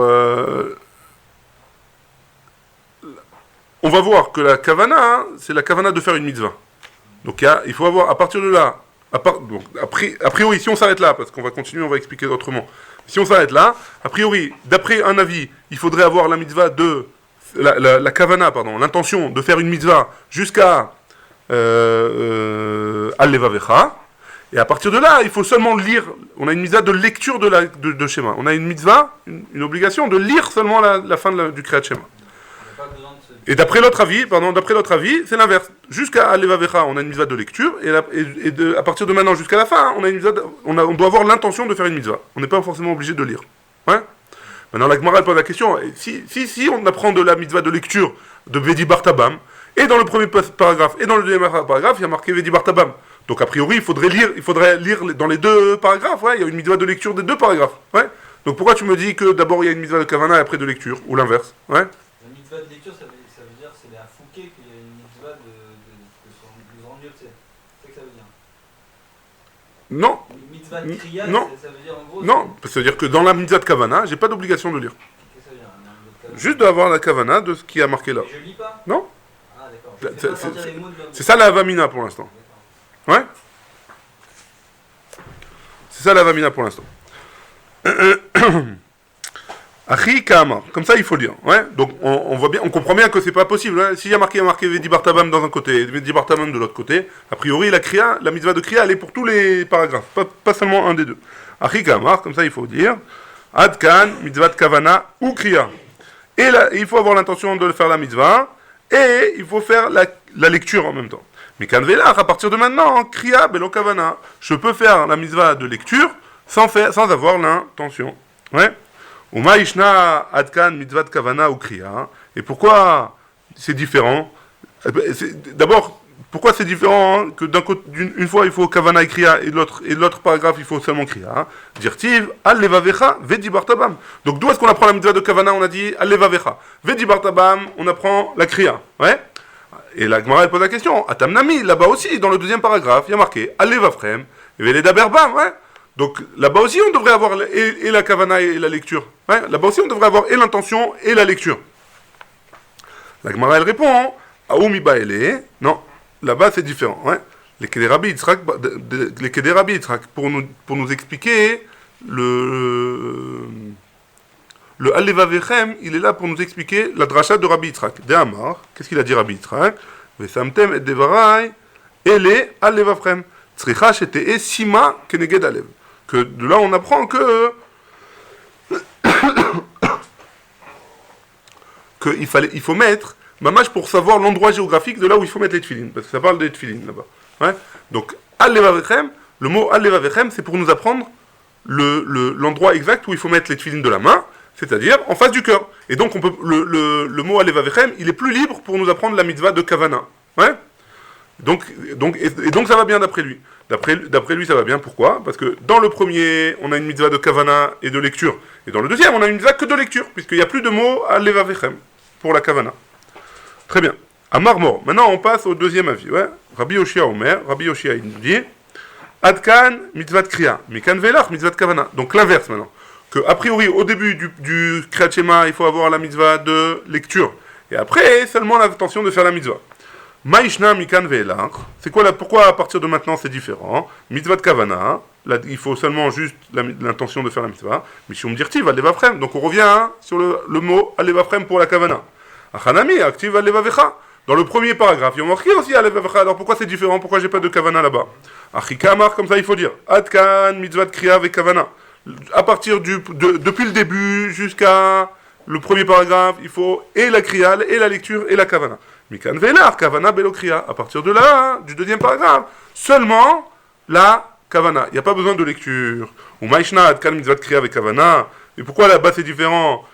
on va voir que la kavana, c'est la kavana de faire une mitzvah. Donc il faut avoir, à partir de là, Donc, a priori, si on s'arrête là, parce qu'on va continuer, on va expliquer autrement. Si on s'arrête là, a priori, d'après un avis, il faudrait avoir la mitzvah de la kavana, pardon, l'intention de faire une mitzvah jusqu'à al-levavecha. Et à partir de là, il faut seulement lire. On a une mitzvah de lecture de Shema. On a une mitzvah, une obligation de lire seulement la fin du Kriyat Shema. Et d'après l'autre avis, c'est l'inverse. Jusqu'à Al-Levavecha, on a une mitzvah de lecture, et à partir de maintenant jusqu'à la fin, on a une mitzvah on doit avoir l'intention de faire une mitzvah. On n'est pas forcément obligé de lire. Ouais. Maintenant, la Gemara pose la question, si on apprend de la mitzvah de lecture de Vedi Bartabam, et dans le premier paragraphe et dans le deuxième paragraphe, il y a marqué Vedi Bartabam. Donc a priori, il faudrait lire dans les deux paragraphes, ouais, il y a une mitzvah de lecture des deux paragraphes. Ouais. Donc pourquoi tu me dis que d'abord il y a une mitzvah de kavana et après de lecture, ou l'inverse? Ouais. La mitzvah de lecture, ça veut dire c'est la fouquet qu'il y a une mitzvah de son mieux, c'est ça que ça veut dire. Non. Une mitzvah de kriya, non. Ça veut dire en gros. Non, ça veut dire que dans la mitzvah de kavana, j'ai pas d'obligation de lire. Qu'est-ce que ça veut dire? Juste d'avoir la kavana de ce qui a marqué là. Et je lis pas? Non. Ah d'accord. C'est ça la avamina pour l'instant. Ouais. C'est ça la avamina pour l'instant. Achi Kama, comme ça il faut lire. Ouais. Donc on voit bien, on comprend bien que c'est pas possible. Hein. S'il y a marqué Vedi Bartabam dans un côté et Vedi Bartabam de l'autre côté, a priori la mitzvah de kriya, elle est pour tous les paragraphes, pas seulement un des deux. Achi Kama, comme ça il faut dire Adkan, mitzvah de kavana ou kriya. Et là, il faut avoir l'intention de faire la mitzvah et il faut faire la lecture en même temps. Mais kanvelach, à partir de maintenant, kriya belo kavana, je peux faire la mitzvah de lecture sans avoir l'intention. Ouais. Uma ishna adkan mitzvah de kavana ou kriya. Et pourquoi c'est différent? D'abord, pourquoi c'est différent hein, que d'une fois il faut kavana et kriya et l'autre paragraphe il faut seulement kriya? Dirtiv al levavecha vedi bartabam. Donc d'où est-ce qu'on apprend la mitzvah de kavana? On a dit al levavecha vedi bartabam. On apprend la kriya. Ouais. Et la Gemara pose la question. Atamnami, là-bas aussi, dans le deuxième paragraphe, il y a marqué al levavchem veleda berbam. Ouais. Donc là-bas aussi, on devrait avoir et la kavana et la lecture. Ouais. Là-bas aussi, on devrait avoir et l'intention et la lecture. La Gemara elle répond. Aoumi baele. Non. Là-bas, c'est différent. Ouais. Les Kederabi Yitzhak, pour nous expliquer le Al-Levavechem, il est là pour nous expliquer la dracha de Rabbi Yitzhak. De Amar, qu'est-ce qu'il a dit Rabbi Yitzhak? Vesamtem et devarai, ele Al-Levavechem. Tzricha shete sima keneged alev. Que de là, on apprend que il faut mettre mamash pour savoir l'endroit géographique de là où il faut mettre les tefilines, parce que ça parle des tefilines là-bas. Ouais. Donc, Al-Levavechem, le mot Al-Levavechem, c'est pour nous apprendre l'endroit exact où il faut mettre les tefilines de la main, c'est-à-dire en face du cœur. Et donc, le mot Al-Levavechem, il est plus libre pour nous apprendre la mitzvah de Kavana. Ouais. Donc, ça va bien d'après lui. D'après lui, ça va bien. Pourquoi? Parce que dans le premier, on a une mitzvah de Kavana et de lecture. Et dans le deuxième, on a une mitzvah que de lecture, puisqu'il n'y a plus de mot Al-Levavechem pour la Kavana. Très bien. À Marmor. Maintenant, on passe au deuxième avis. Ouais. Rabbi Yoshia Omer. Rabbi Yoshia, il nous dit Adkan, mitzvah de kriya. Mikan velach, mitzvah de kavana. Donc l'inverse maintenant. Que, a priori, au début du Kriyat Shema, il faut avoir la mitzvah de lecture. Et après, seulement l'intention de faire la mitzvah. Maishna, mikan velach. C'est quoi là? Pourquoi à partir de maintenant c'est différent? Mitzvah de kavana. Là, il faut seulement juste l'intention de faire la mitzvah. Mishum dirtiv, al-levavchem. Donc on revient hein, sur le mot al-levavchem pour la kavana. Achanami, active al-levavecha. Dans le premier paragraphe, il y a marqué aussi al-levavecha. Alors pourquoi c'est différent? Pourquoi j'ai pas de kavana là-bas? Achikamar, comme ça il faut dire. Adkan, mitzvah de kriya ve kavana. À partir depuis le début jusqu'à le premier paragraphe, il faut et la kriya, et la lecture, et la kavana. Mikan velar, kavana belo kriya. À partir de là, du deuxième paragraphe, seulement la kavana. Il n'y a pas besoin de lecture. Ou maishna, adkan, mitzvah de kriya ve kavana. Et pourquoi là-bas c'est différent?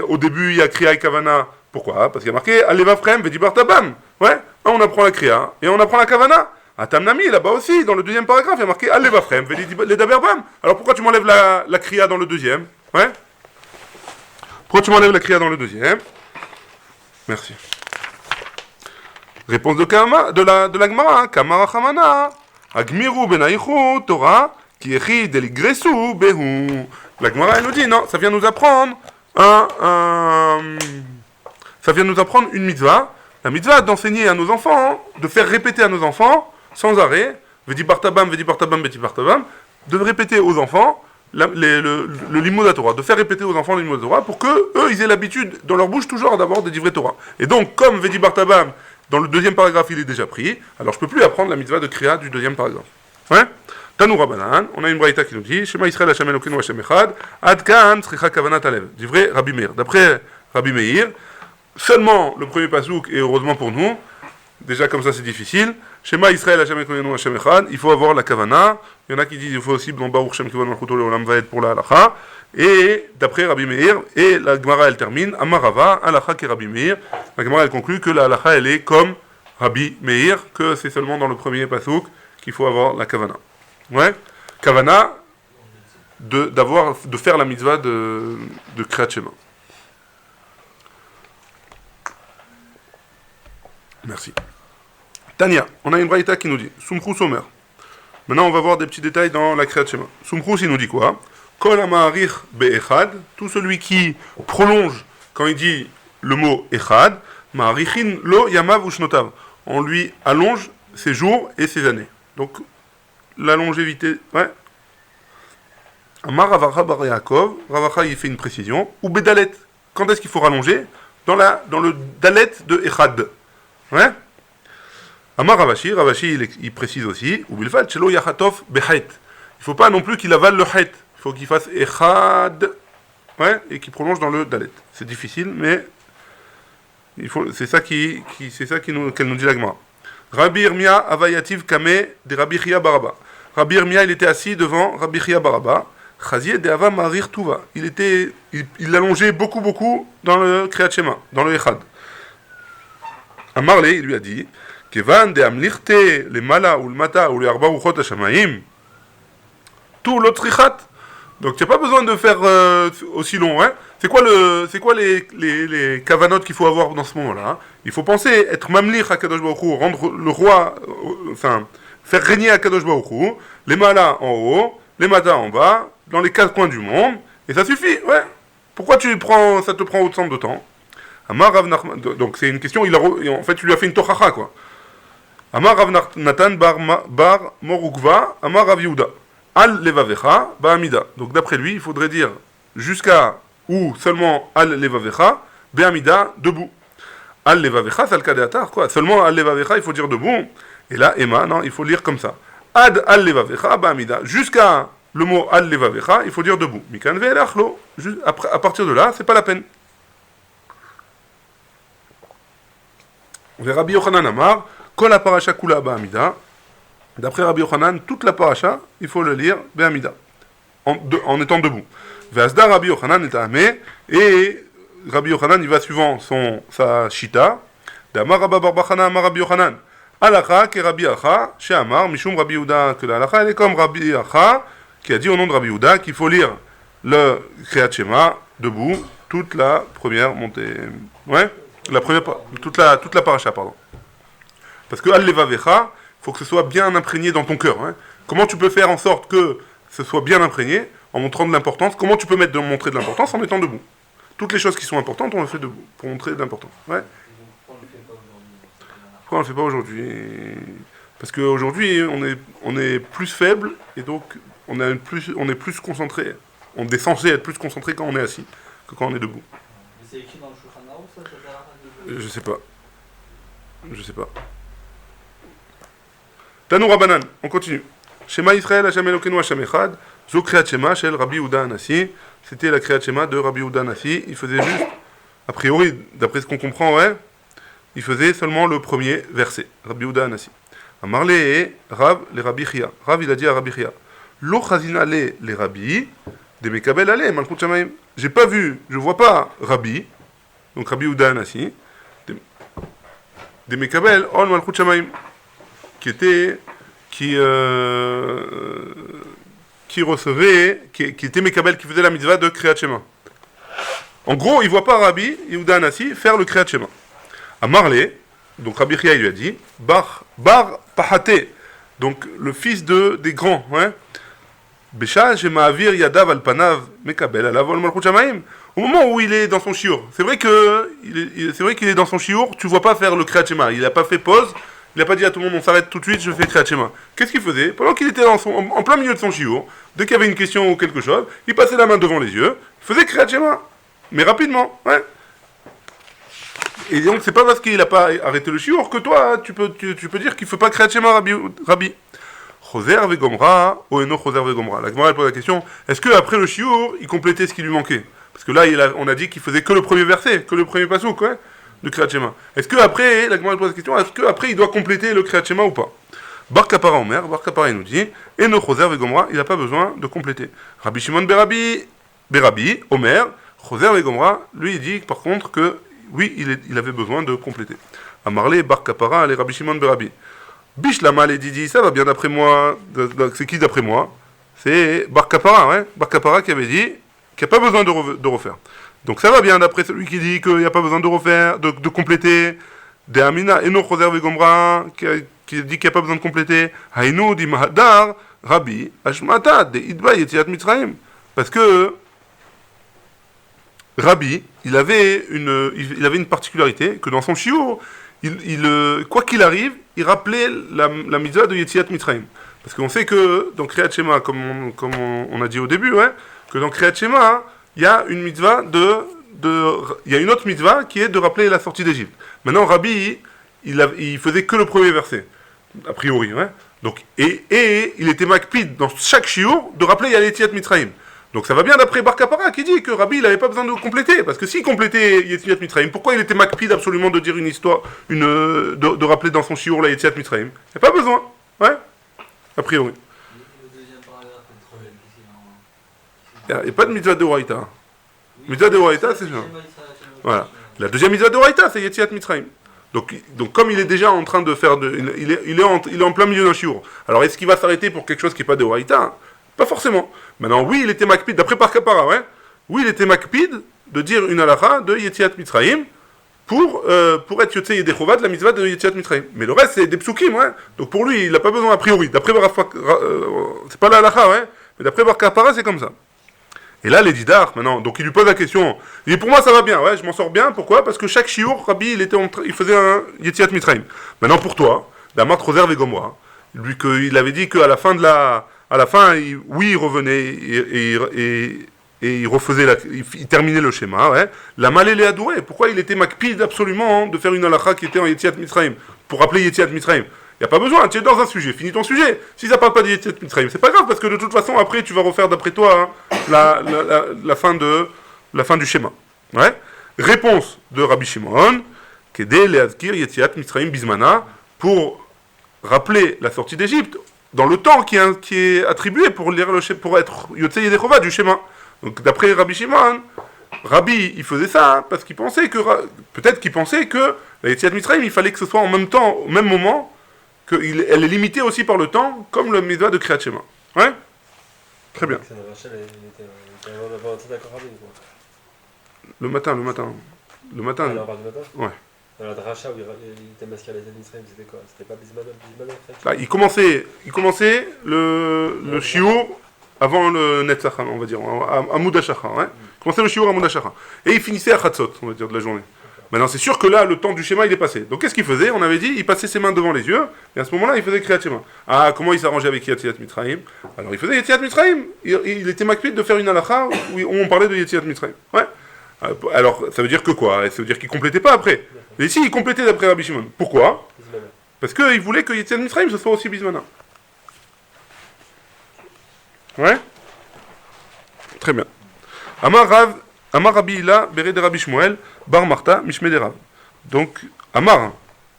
Au début, il y a kriya et kavana. Pourquoi? Parce qu'il y a marqué Al-Levavchem vedi bartabam. Ouais, on apprend la kriya et on apprend la kavana. À Tamnami, là-bas aussi, dans le deuxième paragraphe, il y a marqué Al-Levavchem vedi daberbam. Alors pourquoi tu m'enlèves la kriya dans le deuxième? Ouais. Pourquoi tu m'enlèves la kriya dans le deuxième? Merci. Réponse de la Gemara, hein. Kamara Chamana. Agmiru benaichu Torah qui écrit deligresu behu. La Gemara, elle nous dit, non, ça vient nous apprendre ça vient nous apprendre une mitzvah, la mitzvah d'enseigner à nos enfants, de faire répéter à nos enfants, sans arrêt, Vedi Bartabam, Vedi Bartabam, Vedi Bartabam, de répéter aux enfants le limud Torah, de faire répéter aux enfants le limud Torah pour que eux ils aient l'habitude dans leur bouche toujours d'avoir des divrei Torah. Et donc comme Vedi Bartabam dans le deuxième paragraphe il est déjà pris, alors je peux plus apprendre la mitzvah de Kriya du deuxième paragraphe. Ouais? Tanou Rabbanan, on a une braïta qui nous dit Shema Israël Hashem Elokeinu Hashem Echad, Ad Kan Tzricha Kavanat Alev. Divrei Rabbi Meir. D'après Rabbi Meir, seulement le premier pasouk et heureusement pour nous. Déjà comme ça c'est difficile. Shema Israël Hashem Elokeinu Hashem Echad, il faut avoir la kavana. Il y en a qui disent il faut aussi bon Baruch Shem Kivon Malchuto Leolam Vaed pour la halacha. Et d'après Rabbi Meir, et la Gemara elle termine, Amarava, halacha qui Rabbi Meir. La Gemara elle conclut que la halacha elle est comme Rabbi Meir, que c'est seulement dans le premier pasouk qu'il faut avoir la kavana. Ouais, kavana de faire la mitzvah de Kriyat Shema. Merci. Tania, on a une braïta qui nous dit Sumchus Omer. Maintenant, on va voir des petits détails dans la Kriyat Shema. Sumchus, il nous dit quoi? Kol ha'ma'arich be'echad, tout celui qui prolonge quand il dit le mot echad, ma'arichin lo yamav ushnotav. On lui allonge ses jours et ses années. Donc, la longévité, ouais. Amar Ravacha bar Yaakov, Ravacha il fait une précision. Ou bedalet. Quand est-ce qu'il faut rallonger? Dans le dalet de echad. Ouais. Amar Ravashi, il précise aussi, ou bilfat shelo yachatov behet. Il ne faut pas non plus qu'il avale le het. Il faut qu'il fasse echad, ouais, et qu'il prolonge dans le dalet. C'est difficile, mais c'est ça qu'elle nous dit la Gemara. Rabbi Yirmia avayativ kame de Rabbi Chia Baraba. Rabbi Yirmia, il était assis devant Rabbi Chia Baraba. Chazier de Ava Marir Tuva. Il allongeait beaucoup dans le Kriyat Shema, dans le echad. Amarle, il lui a dit. Kevan de amlichte le mala ou le mata ou le arba ou chot hashamaim. Tout l'autre trichat. Donc tu n'as pas besoin de faire aussi long. Hein. C'est quoi les kavanot qu'il faut avoir dans ce moment-là? Il faut penser être mamlich à Kadosh Baruch Hu, rendre le roi, faire régner à Kadosh Baruch Hu, les malas en haut, les matas en bas, dans les 4 coins du monde, et ça suffit. Ouais. Pourquoi ça te prend autant de temps? Amar Rav Nachman, donc c'est une question. En fait, tu lui as fait une tochacha quoi. Amar Rav Natan bar Morukva, Amar Rav Yehuda. Al levavecha ba'amida. Donc d'après lui, il faudrait dire jusqu'à ou seulement al levavecha be'amida, debout. Al levavecha, c'est le cas d'atar quoi. Seulement al levavecha, il faut dire debout. Et là, Emma, non, il faut lire comme ça. Ad al levavecha ba'amida. Jusqu'à le mot al levavecha, il faut dire debout. Mikan ve'elachlo. À partir de là, c'est pas la peine. Rabbi Yochanan Amar, Kol la paracha kula ba'amida. D'après Rabbi Yochanan, toute la paracha, il faut le lire ba'amida, en étant debout. Ve'asda Rabbi Yochanan est amé, et Rabbi Yochanan, il va suivant sa shita. D'Amar Rabba bar Bachana Amar Rabbi Yochanan. Alacha ke Rabbi Acha, chez Amar, Mishum Rabbi Yehuda, que la halacha, elle est comme Rabbi Acha, qui a dit au nom de Rabbi Yehuda qu'il faut lire le Kriyat Shema debout, toute la première montée. Ouais? Toute la paracha, pardon. Parce que Al-Levavecha, il faut que ce soit bien imprégné dans ton cœur. Hein. Comment tu peux faire en sorte que ce soit bien imprégné en montrant de l'importance? Comment tu peux montrer de l'importance en étant debout? Toutes les choses qui sont importantes, on le fait debout, pour montrer de l'importance. Ouais. Pourquoi on le fait pas aujourd'hui? Parce qu'aujourd'hui, on est plus faible, et donc on est plus concentré. On est censé être plus concentré quand on est assis que quand on est debout. Mais c'est écrit dans le Shulchan Aruch, ça Je sais pas. Tanou Rabbanan, on continue. Shema Israël Hashem Elokeinu Hashem Echad, Zo Kriyat Shema Shel Rabbi Yehuda Hanassi. C'était la Kriyat Shema de Rabbi Yehuda Hanassi. Il faisait juste, a priori, d'après ce qu'on comprend, ouais, il faisait seulement le premier verset. Rabbi Yehuda Hanassi. Amarle et Rav les Rabbi Chia. Rav il a dit à Rabbi Chia, Lo Chazina les Rabbi, de Mekabel Ale Malchut Shamaim. Je vois pas Rabbi, donc Rabbi Yehuda Hanassi, de Mekabel Ol Malchut Shamaim, qui était Mekabel, qui faisait la mitzvah de Kriyat Shema. En gros, il voit pas Rabbi Yehuda Hanassi faire le Kriyat Shema. À Marley, donc Rabbi Chia il lui a dit, Bar Pahate, donc le fils des grands, hein. Besha Shema'avir Yadav al Panav Mekabel Alav Ol Malchut Shamaim. Au moment où il est dans son shiur, c'est vrai qu'il est dans son shiur, tu vois pas faire le Kriyat Shema, il a pas fait pause, Il n'a pas dit à tout le monde, on s'arrête tout de suite, je fais Kriyat Shema. Qu'est-ce qu'il faisait? Pendant qu'il était en plein milieu de son shiur, dès qu'il y avait une question ou quelque chose, il passait la main devant les yeux, il faisait Kriyat Shema. Mais rapidement, ouais. Et donc, c'est pas parce qu'il n'a pas arrêté le shiur que toi, tu peux dire qu'il ne faut pas Kriyat Shema, Rabbi. Choser vegomra, ou eno choser vegomra. La Gemara pose la question, est-ce qu'après le shiur, il complétait ce qui lui manquait? Parce que là, on a dit qu'il faisait que le premier verset, que le premier passouk, ouais, de Kriyat Shema. Est-ce qu'après, la Gemara pose la question, est-ce qu'après, il doit compléter le Kriyat Shema ou pas? Bar Kapara Omer, Bar Kapara il nous dit, eno choser vegomra, il n'a pas besoin de compléter. Rabbi Shimon Berabi, Omer, choser vegomra, lui il dit par contre que, oui, il avait besoin de compléter. Amarle, Bar Kapara, les Rabbi Shimon Berabi. Bishlama les Didi, ça va bien d'après moi. C'est qui d'après moi? C'est Bar Kapara, ouais. Bar Kapara qui avait dit qu'il n'y a pas besoin de refaire. Donc ça va bien d'après celui qui dit qu'il n'y a pas besoin de refaire, de compléter. De Amina, Eno Choser Vegomra, qui dit qu'il n'y a pas besoin de compléter. Hainu di Mahadar, Rabbi, Ashmata, de Idba Yetziat Mitzrayim. Parce que Rabbi, il avait une particularité, que dans son shiur, quoi qu'il arrive, il rappelait la mitzvah de Yetziat Mitzrayim. Parce qu'on sait que dans Kriyat Shema, comme on a dit au début, ouais, que dans Kriyat Shema, il y a une mitzvah il y a une autre mitzvah qui est de rappeler la sortie d'Égypte. Maintenant, Rabbi, il faisait que le premier verset, a priori, ouais. Donc, et il était makpid dans chaque shiur de rappeler Yetziat Mitzrayim. Donc ça va bien d'après Bar Kapara qui dit que Rabbi il n'avait pas besoin de compléter, parce que s'il complétait Yetziat Mitzrayim, pourquoi il était makpid absolument de dire une histoire, de rappeler dans son shiur la Yetziat Mitzrayim? Il n'y a pas besoin, ouais, a priori. Le deuxième paragraphe est trop belle. Il n'y a pas de mitzvah de Horaïta. Mitzvah de Horaïta, c'est ça. Voilà. La deuxième mitzvah de Horaïta, c'est Yetziat Mitzrayim. Donc comme il est déjà en train de faire il est en plein milieu d'un shiur. Alors est-ce qu'il va s'arrêter pour quelque chose qui n'est pas de Horaïta? Pas forcément. Maintenant, oui, il était makpid, d'après Bar Kapara, ouais. Oui, il était makpid de dire une halakha de Yetziat Mitzrayim pour être Yotzei Yedechova de la mitzvah de Yetziat Mitzrayim. Mais le reste, c'est des psukim, ouais. Donc pour lui, il n'a pas besoin a priori. D'après c'est pas la halakha, ouais. Mais d'après Bar Kapara, c'est comme ça. Et là, les Didar, maintenant, donc il lui pose la question. Il dit, pour moi, ça va bien, ouais, je m'en sors bien. Pourquoi? Parce que chaque shiur, Rabbi, il faisait un Yetziat Mitzrayim. Maintenant, pour toi, Damar Choser Vegomra, lui, il avait dit qu'à la fin il revenait et il refaisait il terminait le schéma, ouais. La malé les adoué. Pourquoi il était makpid absolument de faire une halakha qui était en Yetziat Mitzrayim pour rappeler Yetziat Mitzrayim? Il n'y a pas besoin, tu es dans un sujet, finis ton sujet. Si ça parle pas de Yetziat Mitzrayim, c'est pas grave parce que de toute façon après tu vas refaire d'après toi la fin du schéma. Ouais. Réponse de Rabbi Shimon, Kedé leazkir Yetziat Mitzrayim bismana, pour rappeler la sortie d'Égypte dans le temps qui est attribué pour être Yotzei Yedechova du schéma. Donc d'après Rabbi Shimon, Rabbi il faisait ça parce qu'il pensait peut-être qu'il pensait que la Yetziat Mitzrayim il fallait que ce soit en même temps, au même moment, qu'elle est limitée aussi par le temps, comme le mitzvah de Kriyat Shema. Ouais. Très bien. Le matin. Alors, on parle du matin? Ouais. Alors, la dracha où il était masqué à la Mitzrayim, c'était quoi? C'était pas Bismana bah, il commençait le shiur avant le Netzacham, on va dire, à Moudachachar, ouais. Il commençait le shiur à Moudachachar. Et il finissait à Chatzot, on va dire, de la journée. Maintenant, c'est sûr que là, le temps du schéma, il est passé. Donc, qu'est-ce qu'il faisait? On avait dit, il passait ses mains devant les yeux, et à ce moment-là, il faisait Kriyat Shema. Ah, comment il s'arrangeait avec Yetziat Mitzrayim? Alors, il faisait Yetziat Mitzrayim. Il était makpid de faire une halakha où on parlait de Yetziat Mitzrayim. Ouais. Alors, ça veut dire que quoi? Ça veut dire qu'il complétait pas après. Mais si, il complétait d'après Rabbi Shimon. Pourquoi? Parce qu'il voulait que Yetziat Mitzrayim, ce soit aussi Bismana. Ouais. Très bien. Amar Rabbi Ila, Bere de Rabbi Shmuel, Bar Marta, Mishme de Rav. Donc, Amar.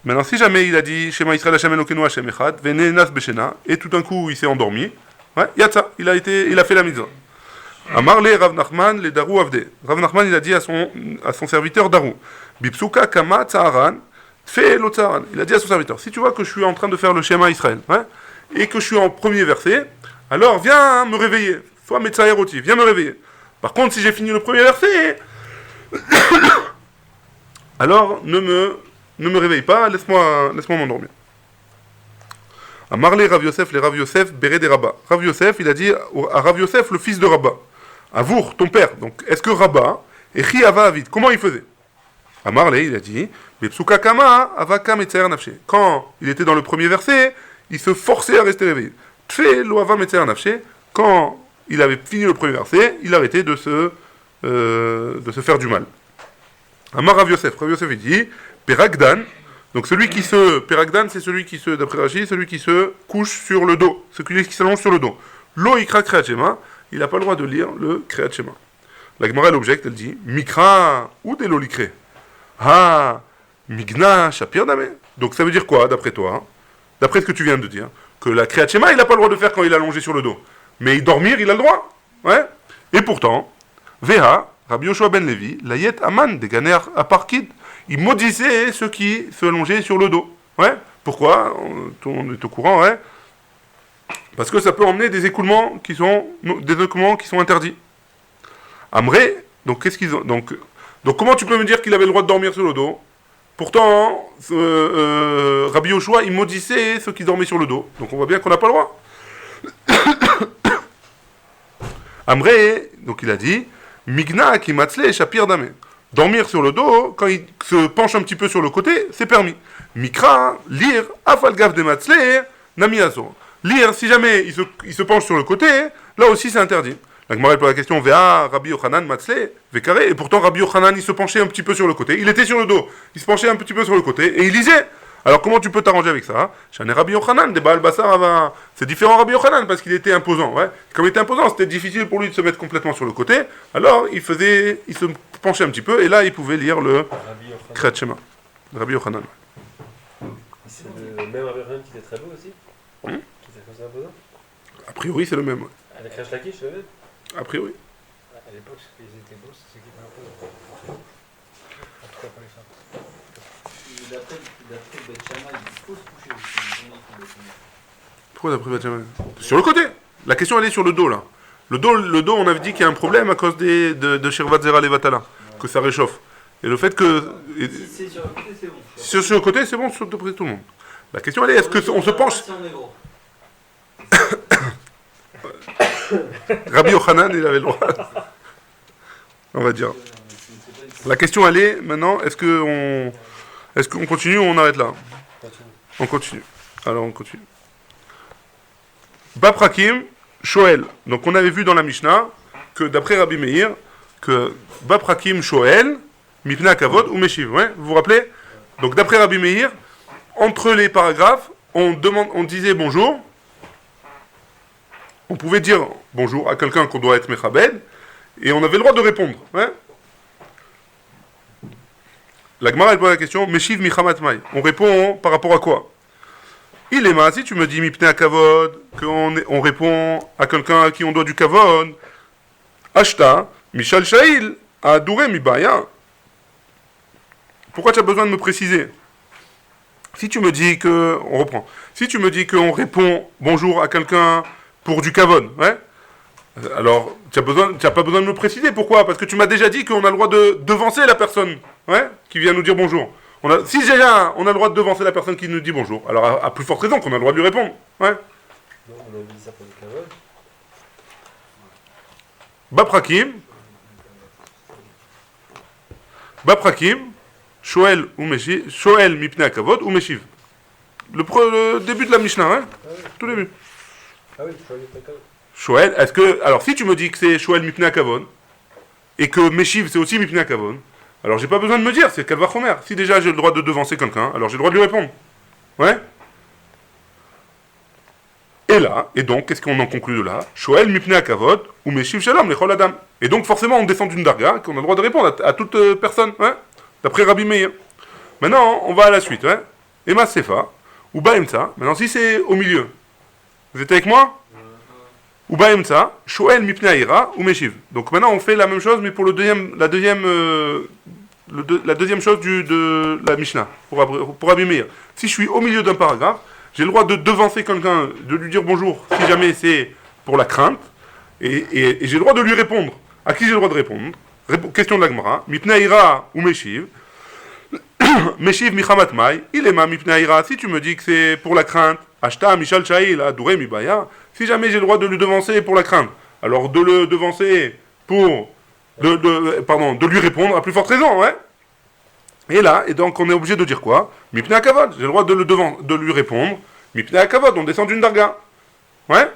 Maintenant, si jamais il a dit Shema Israël Hashem Elokeinu Hashem Echad, Venenas Beshena, et tout d'un coup il s'est endormi, ouais, Yatsa, il a fait la mitzvah. Amar le Rav Nachman le Daru Avde. Rav Nachman il a dit à son serviteur Daru, Bipsuka Kama Tzaharan, Tfe lo Tzaharan. Il a dit à son serviteur, si tu vois que je suis en train de faire le Shema Israël, ouais, et que je suis en premier verset, alors viens me réveiller. Sois Metzaheroti, viens me réveiller. Par contre, si j'ai fini le premier verset, alors ne me réveille pas, laisse-moi m'endormir. Amarle Rav Yosef, les Rav Yosef, Béré des Rabba. Rav Yosef, il a dit à Rav Yosef, le fils de Rabba, Avour, ton père. Donc, est-ce que Rabba, et Chi Ava Avid, comment il faisait? Amarle, il a dit, Bepsuka kama avaka metzer nafshe. Quand il était dans le premier verset, il se forçait à rester réveillé. Tfe lo ava metzer nafshe. Quand il avait fini le premier verset, il arrêtait de se faire du mal. Amar Rav Yosef il dit, Peragdan, donc celui qui se, Peragdan c'est celui qui se, d'après Rashi, celui qui se couche sur le dos, celui qui s'allonge sur le dos. Lo ikra Kriyat Shema, il n'a pas le droit de lire le Kriyat Shema. La Gemara l'objecte, elle dit, Mikra ou de l'olikre. Ah, Migna Shapir Dame. Donc ça veut dire quoi, d'après toi, d'après ce que tu viens de dire, que la Kriyat Shema, il n'a pas le droit de faire quand il est allongé sur le dos. Mais dormir, il a le droit. Ouais. Et pourtant, Veha, Rabbi Yoshua ben Levi, Layet Aman, des Ganer Aparkid, il maudissait ceux qui se allongeaient sur le dos. Ouais. Pourquoi? Tout le monde est au courant, ouais. Parce que ça peut emmener des écoulements qui sont interdits. Amré, donc qu'est-ce qu'ils ont donc comment tu peux me dire qu'il avait le droit de dormir sur le dos? Pourtant, Rabbi Yoshua, il maudissait ceux qui dormaient sur le dos. Donc on voit bien qu'on n'a pas le droit. Amré, donc il a dit, Migna qui matzle shapir dame. Dormir sur le dos, quand il se penche un petit peu sur le côté, c'est permis. Mikra, lire, afalgaf de matzle, nami aso. Lire, si jamais il se penche sur le côté, là aussi c'est interdit. La Gemara pose la question, Vea, Rabbi Yochanan, matzle, vekaré, et pourtant Rabbi Yochanan, il se penchait un petit peu sur le côté. Il était sur le dos, il se penchait un petit peu sur le côté, et il lisait. Alors comment tu peux t'arranger avec ça? J'en ai Rabbi Yochanan, des Baal Bassar avant. C'est différent Rabbi Yochanan parce qu'il était imposant. Ouais. Comme il était imposant, c'était difficile pour lui de se mettre complètement sur le côté. Alors il se penchait un petit peu et là il pouvait lire le Kriyat Shema. Rabbi Yochanan. C'est le même Rabbi Yochanan qui était très beau aussi. Qui était comme ça imposant. A priori c'est le même. Ouais. À la crèche Lakish, le même. A priori. À l'époque, ils étaient beaux, c'est ceux qui étaient imposants. En tout cas pour les femmes. D'après Beth Shammai, il faut se coucher aussi. Pourquoi d'après Beth Shammai? Sur le côté. La question elle est sur le dos là. Le dos, on avait dit qu'il y a un problème à cause de Shirvat Zera Levatala, que ça réchauffe. Et le fait que. Si c'est sur le côté, c'est bon. Si sur le côté, c'est bon, sur tout le monde. La question elle est, est-ce qu'on se penche? Si on est gros. Rabbi Yochanan, il avait le droit. On va dire. La question elle est, maintenant, est-ce qu'on continue ou on arrête là? On continue. Alors on continue. Baprakim, Shoel. Donc on avait vu dans la Mishnah que d'après Rabbi Meir, que Baprakim, Shoel, Mipna Kavod ou Meshiv. Ouais, vous vous rappelez? Donc d'après Rabbi Meir, entre les paragraphes, on disait bonjour. On pouvait dire bonjour à quelqu'un qu'on doit être Mechabed, et on avait le droit de répondre. Ouais. La Gemara elle pose la question, Meshiv Michamat Mai. On répond par rapport à quoi? Il est ma, si tu me dis Mipnei Kavod, qu'on répond à quelqu'un à qui on doit du Kavod, Ashta, Mishal Shail, Adure Mibaya. Pourquoi tu as besoin de me préciser? Si tu me dis que. On reprend. Si tu me dis qu'on répond bonjour à quelqu'un pour du Kavod, ouais? Alors, tu n'as pas besoin de me préciser. Pourquoi? Parce que tu m'as déjà dit qu'on a le droit de devancer la personne, ouais, qui vient nous dire bonjour. Si déjà on a le droit de devancer la personne qui nous dit bonjour, alors à plus forte raison qu'on a le droit de lui répondre, ouais. Non, on a dit ça pour le Kavod. Baprakim, Shoel Mipnei Kavod ou Meshiv. Le début de la Mishnah, hein, Ah oui. tout début. Ah oui, Shoel Mipnei Kavod. Shoel, est-ce que. Alors, si tu me dis que c'est Shoel Mipnei Kavod, et que Meshiv c'est aussi Mipnei Kavod, alors j'ai pas besoin de me dire, c'est Kalva Chomer. Si déjà j'ai le droit de devancer quelqu'un, alors j'ai le droit de lui répondre. Ouais? Et là, et donc, qu'est-ce qu'on en conclut de là? Shoel Mipnei Kavod ou Meshiv Shalom Lechol Adam. Et donc, forcément, on descend d'une darga, qu'on a le droit de répondre à toute personne, ouais? D'après Rabbi Meir. Maintenant, on va à la suite, ouais? Ema Sefa, ou Baemsa. Maintenant, si c'est au milieu, vous êtes avec moi? Ou Baemsa, Shoel Mipnei Ira ou Meshiv. Donc maintenant on fait la même chose mais pour la deuxième chose de la Mishnah, pour Rabbi Meir. Si je suis au milieu d'un paragraphe, j'ai le droit de devancer quelqu'un, de lui dire bonjour si jamais c'est pour la crainte, et j'ai le droit de lui répondre. À qui j'ai le droit de répondre? Question de la Gemara, Mipnei Ira ou Meshiv. Meshiv Michamat Mai, il est ma Mipnei Ira. Si tu me dis que c'est pour la crainte, Ashta Mishal Shail, Adure Mibaya. Si jamais j'ai le droit de lui devancer pour la crainte, alors de le devancer pour... de lui répondre à plus forte raison, ouais. Et là, et donc on est obligé de dire quoi? Mipne akavod, j'ai le droit de lui répondre. Mipne akavod, on descend d'une darga. Ouais?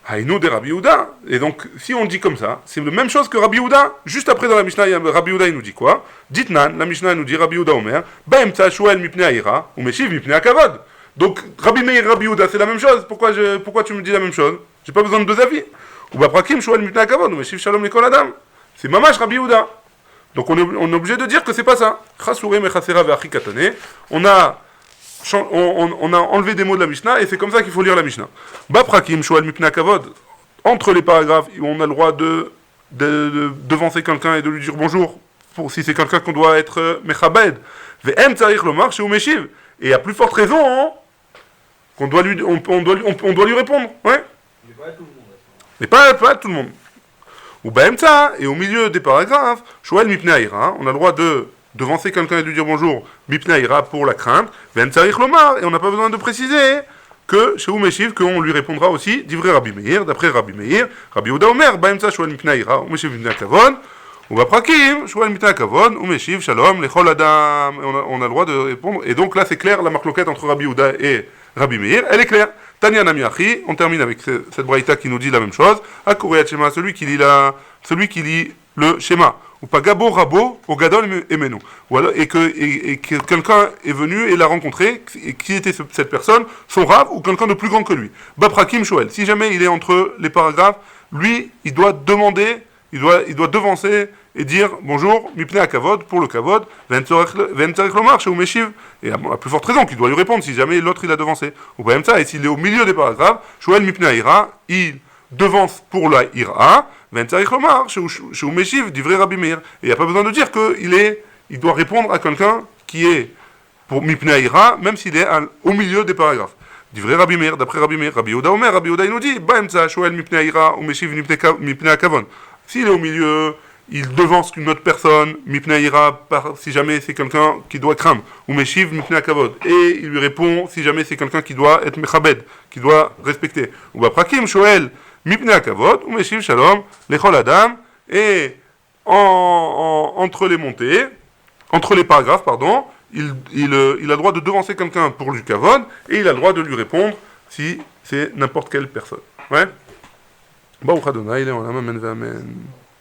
Haïnou des Rabbi Yehuda. Et donc, si on dit comme ça, c'est la même chose que Rabbi Yehuda. Juste après, dans la Mishnah, Rabbi Yehuda, il nous dit quoi? Ditnan, la Mishnah, il nous dit Rabbi Yehuda Omer, Baemtsa Shuel Mipne Aïra, ou Meshiv Mipne Akavod. Donc, Rabbi Meir, Rabbi Yehuda, c'est la même chose. Pourquoi tu me dis la même chose? J'ai pas besoin de deux avis. Ou Baprakim Shuel Mipne Akavod, ou Meshiv Shalom Lekol Adam. C'est Mamash Rabbi Yehuda. Donc, on est obligé de dire que c'est pas ça. Chasure Mechasera Ve'achi Katane. On a enlevé des mots de la Mishnah et c'est comme ça qu'il faut lire la Mishnah. Baprakim Shoel Mipne Kavod. Entre les paragraphes, on a le droit de devancer quelqu'un et de lui dire bonjour, si c'est quelqu'un qu'on doit être Mechabed. Ve'em Tzarich Lomar Sheu Meshiv. Et à plus forte raison, hein, on doit lui répondre. Ouais. Il n'est pas à tout le monde. Mais pas à tout le monde. Ou Baemtsa, et au milieu des paragraphes, Shoel Mipne Aïra, on a le droit de devancer quelqu'un et de lui dire bonjour, Mipne Aïra pour la crainte, Ve'em Tzarich Lomar, et on n'a pas besoin de préciser que chez Meshiv, qu'on lui répondra aussi d'ivrei Rabbi Meir, d'après Rabbi Meir, Rabbi Yehuda Omer, Baemtsa Shoel Mipne Aïra, ou Meshiv Mipne Kavon, ou Baprakim, Shoel Mipne Kavon, ou Meshiv Shalom, Lechol Adam, on a le droit de répondre, et donc là c'est clair, la marloquette entre Rabbi Yehuda et Rabbi Meir, elle est claire. Tanya Namiachi, on termine avec cette braïta qui nous dit la même chose. Akureyat Shema, celui qui lit le schéma. Ou pas Gabo Rabo, au Gadol Emenu. Et que quelqu'un est venu et l'a rencontré, et qui était cette personne, son rave ou quelqu'un de plus grand que lui. Baprakim Shoel. Si jamais il est entre les paragraphes, lui, il doit demander, il doit devancer et dire bonjour, Mipne Akavod, pour le Kavod, Ventzarech Lomar, chez Meshiv, et à plus forte raison qu'il doit lui répondre si jamais l'autre il a devancé. Ou pas même ça, et s'il est au milieu des paragraphes, Shoel Mipne Aïra, il devance pour la Ira, Ventzarech Lomar, chez Meshiv, d'ivrei Rabbi Meir. Et il n'y a pas besoin de dire qu'il doit répondre à quelqu'un qui est pour Mipne Aïra, même s'il est au milieu des paragraphes. D'ivrei Rabbi Meir, d'après Rabbi Meir, Rabbi Yehuda Omer, Rabbi Yehuda il nous dit, Baemtsa, Shoel Mipne Aïra, ou Meshiv Mipne Akavon. S'il est au milieu, il devance une autre personne, Mipne Aïra, si jamais c'est quelqu'un qui doit craindre, ou Meshiv Mipne Akavod, et il lui répond si jamais c'est quelqu'un qui doit être Mechabed, qui doit respecter. Ou Baprakim, Shoel Mipne Akavod, ou Meshiv Shalom, Lechol Adam, et entre les paragraphes, pardon, il a le droit de devancer quelqu'un pour du Kavod, et il a le droit de lui répondre si c'est n'importe quelle personne. Ouais? Baruch Adonai, Le'olam, Amen, Amen.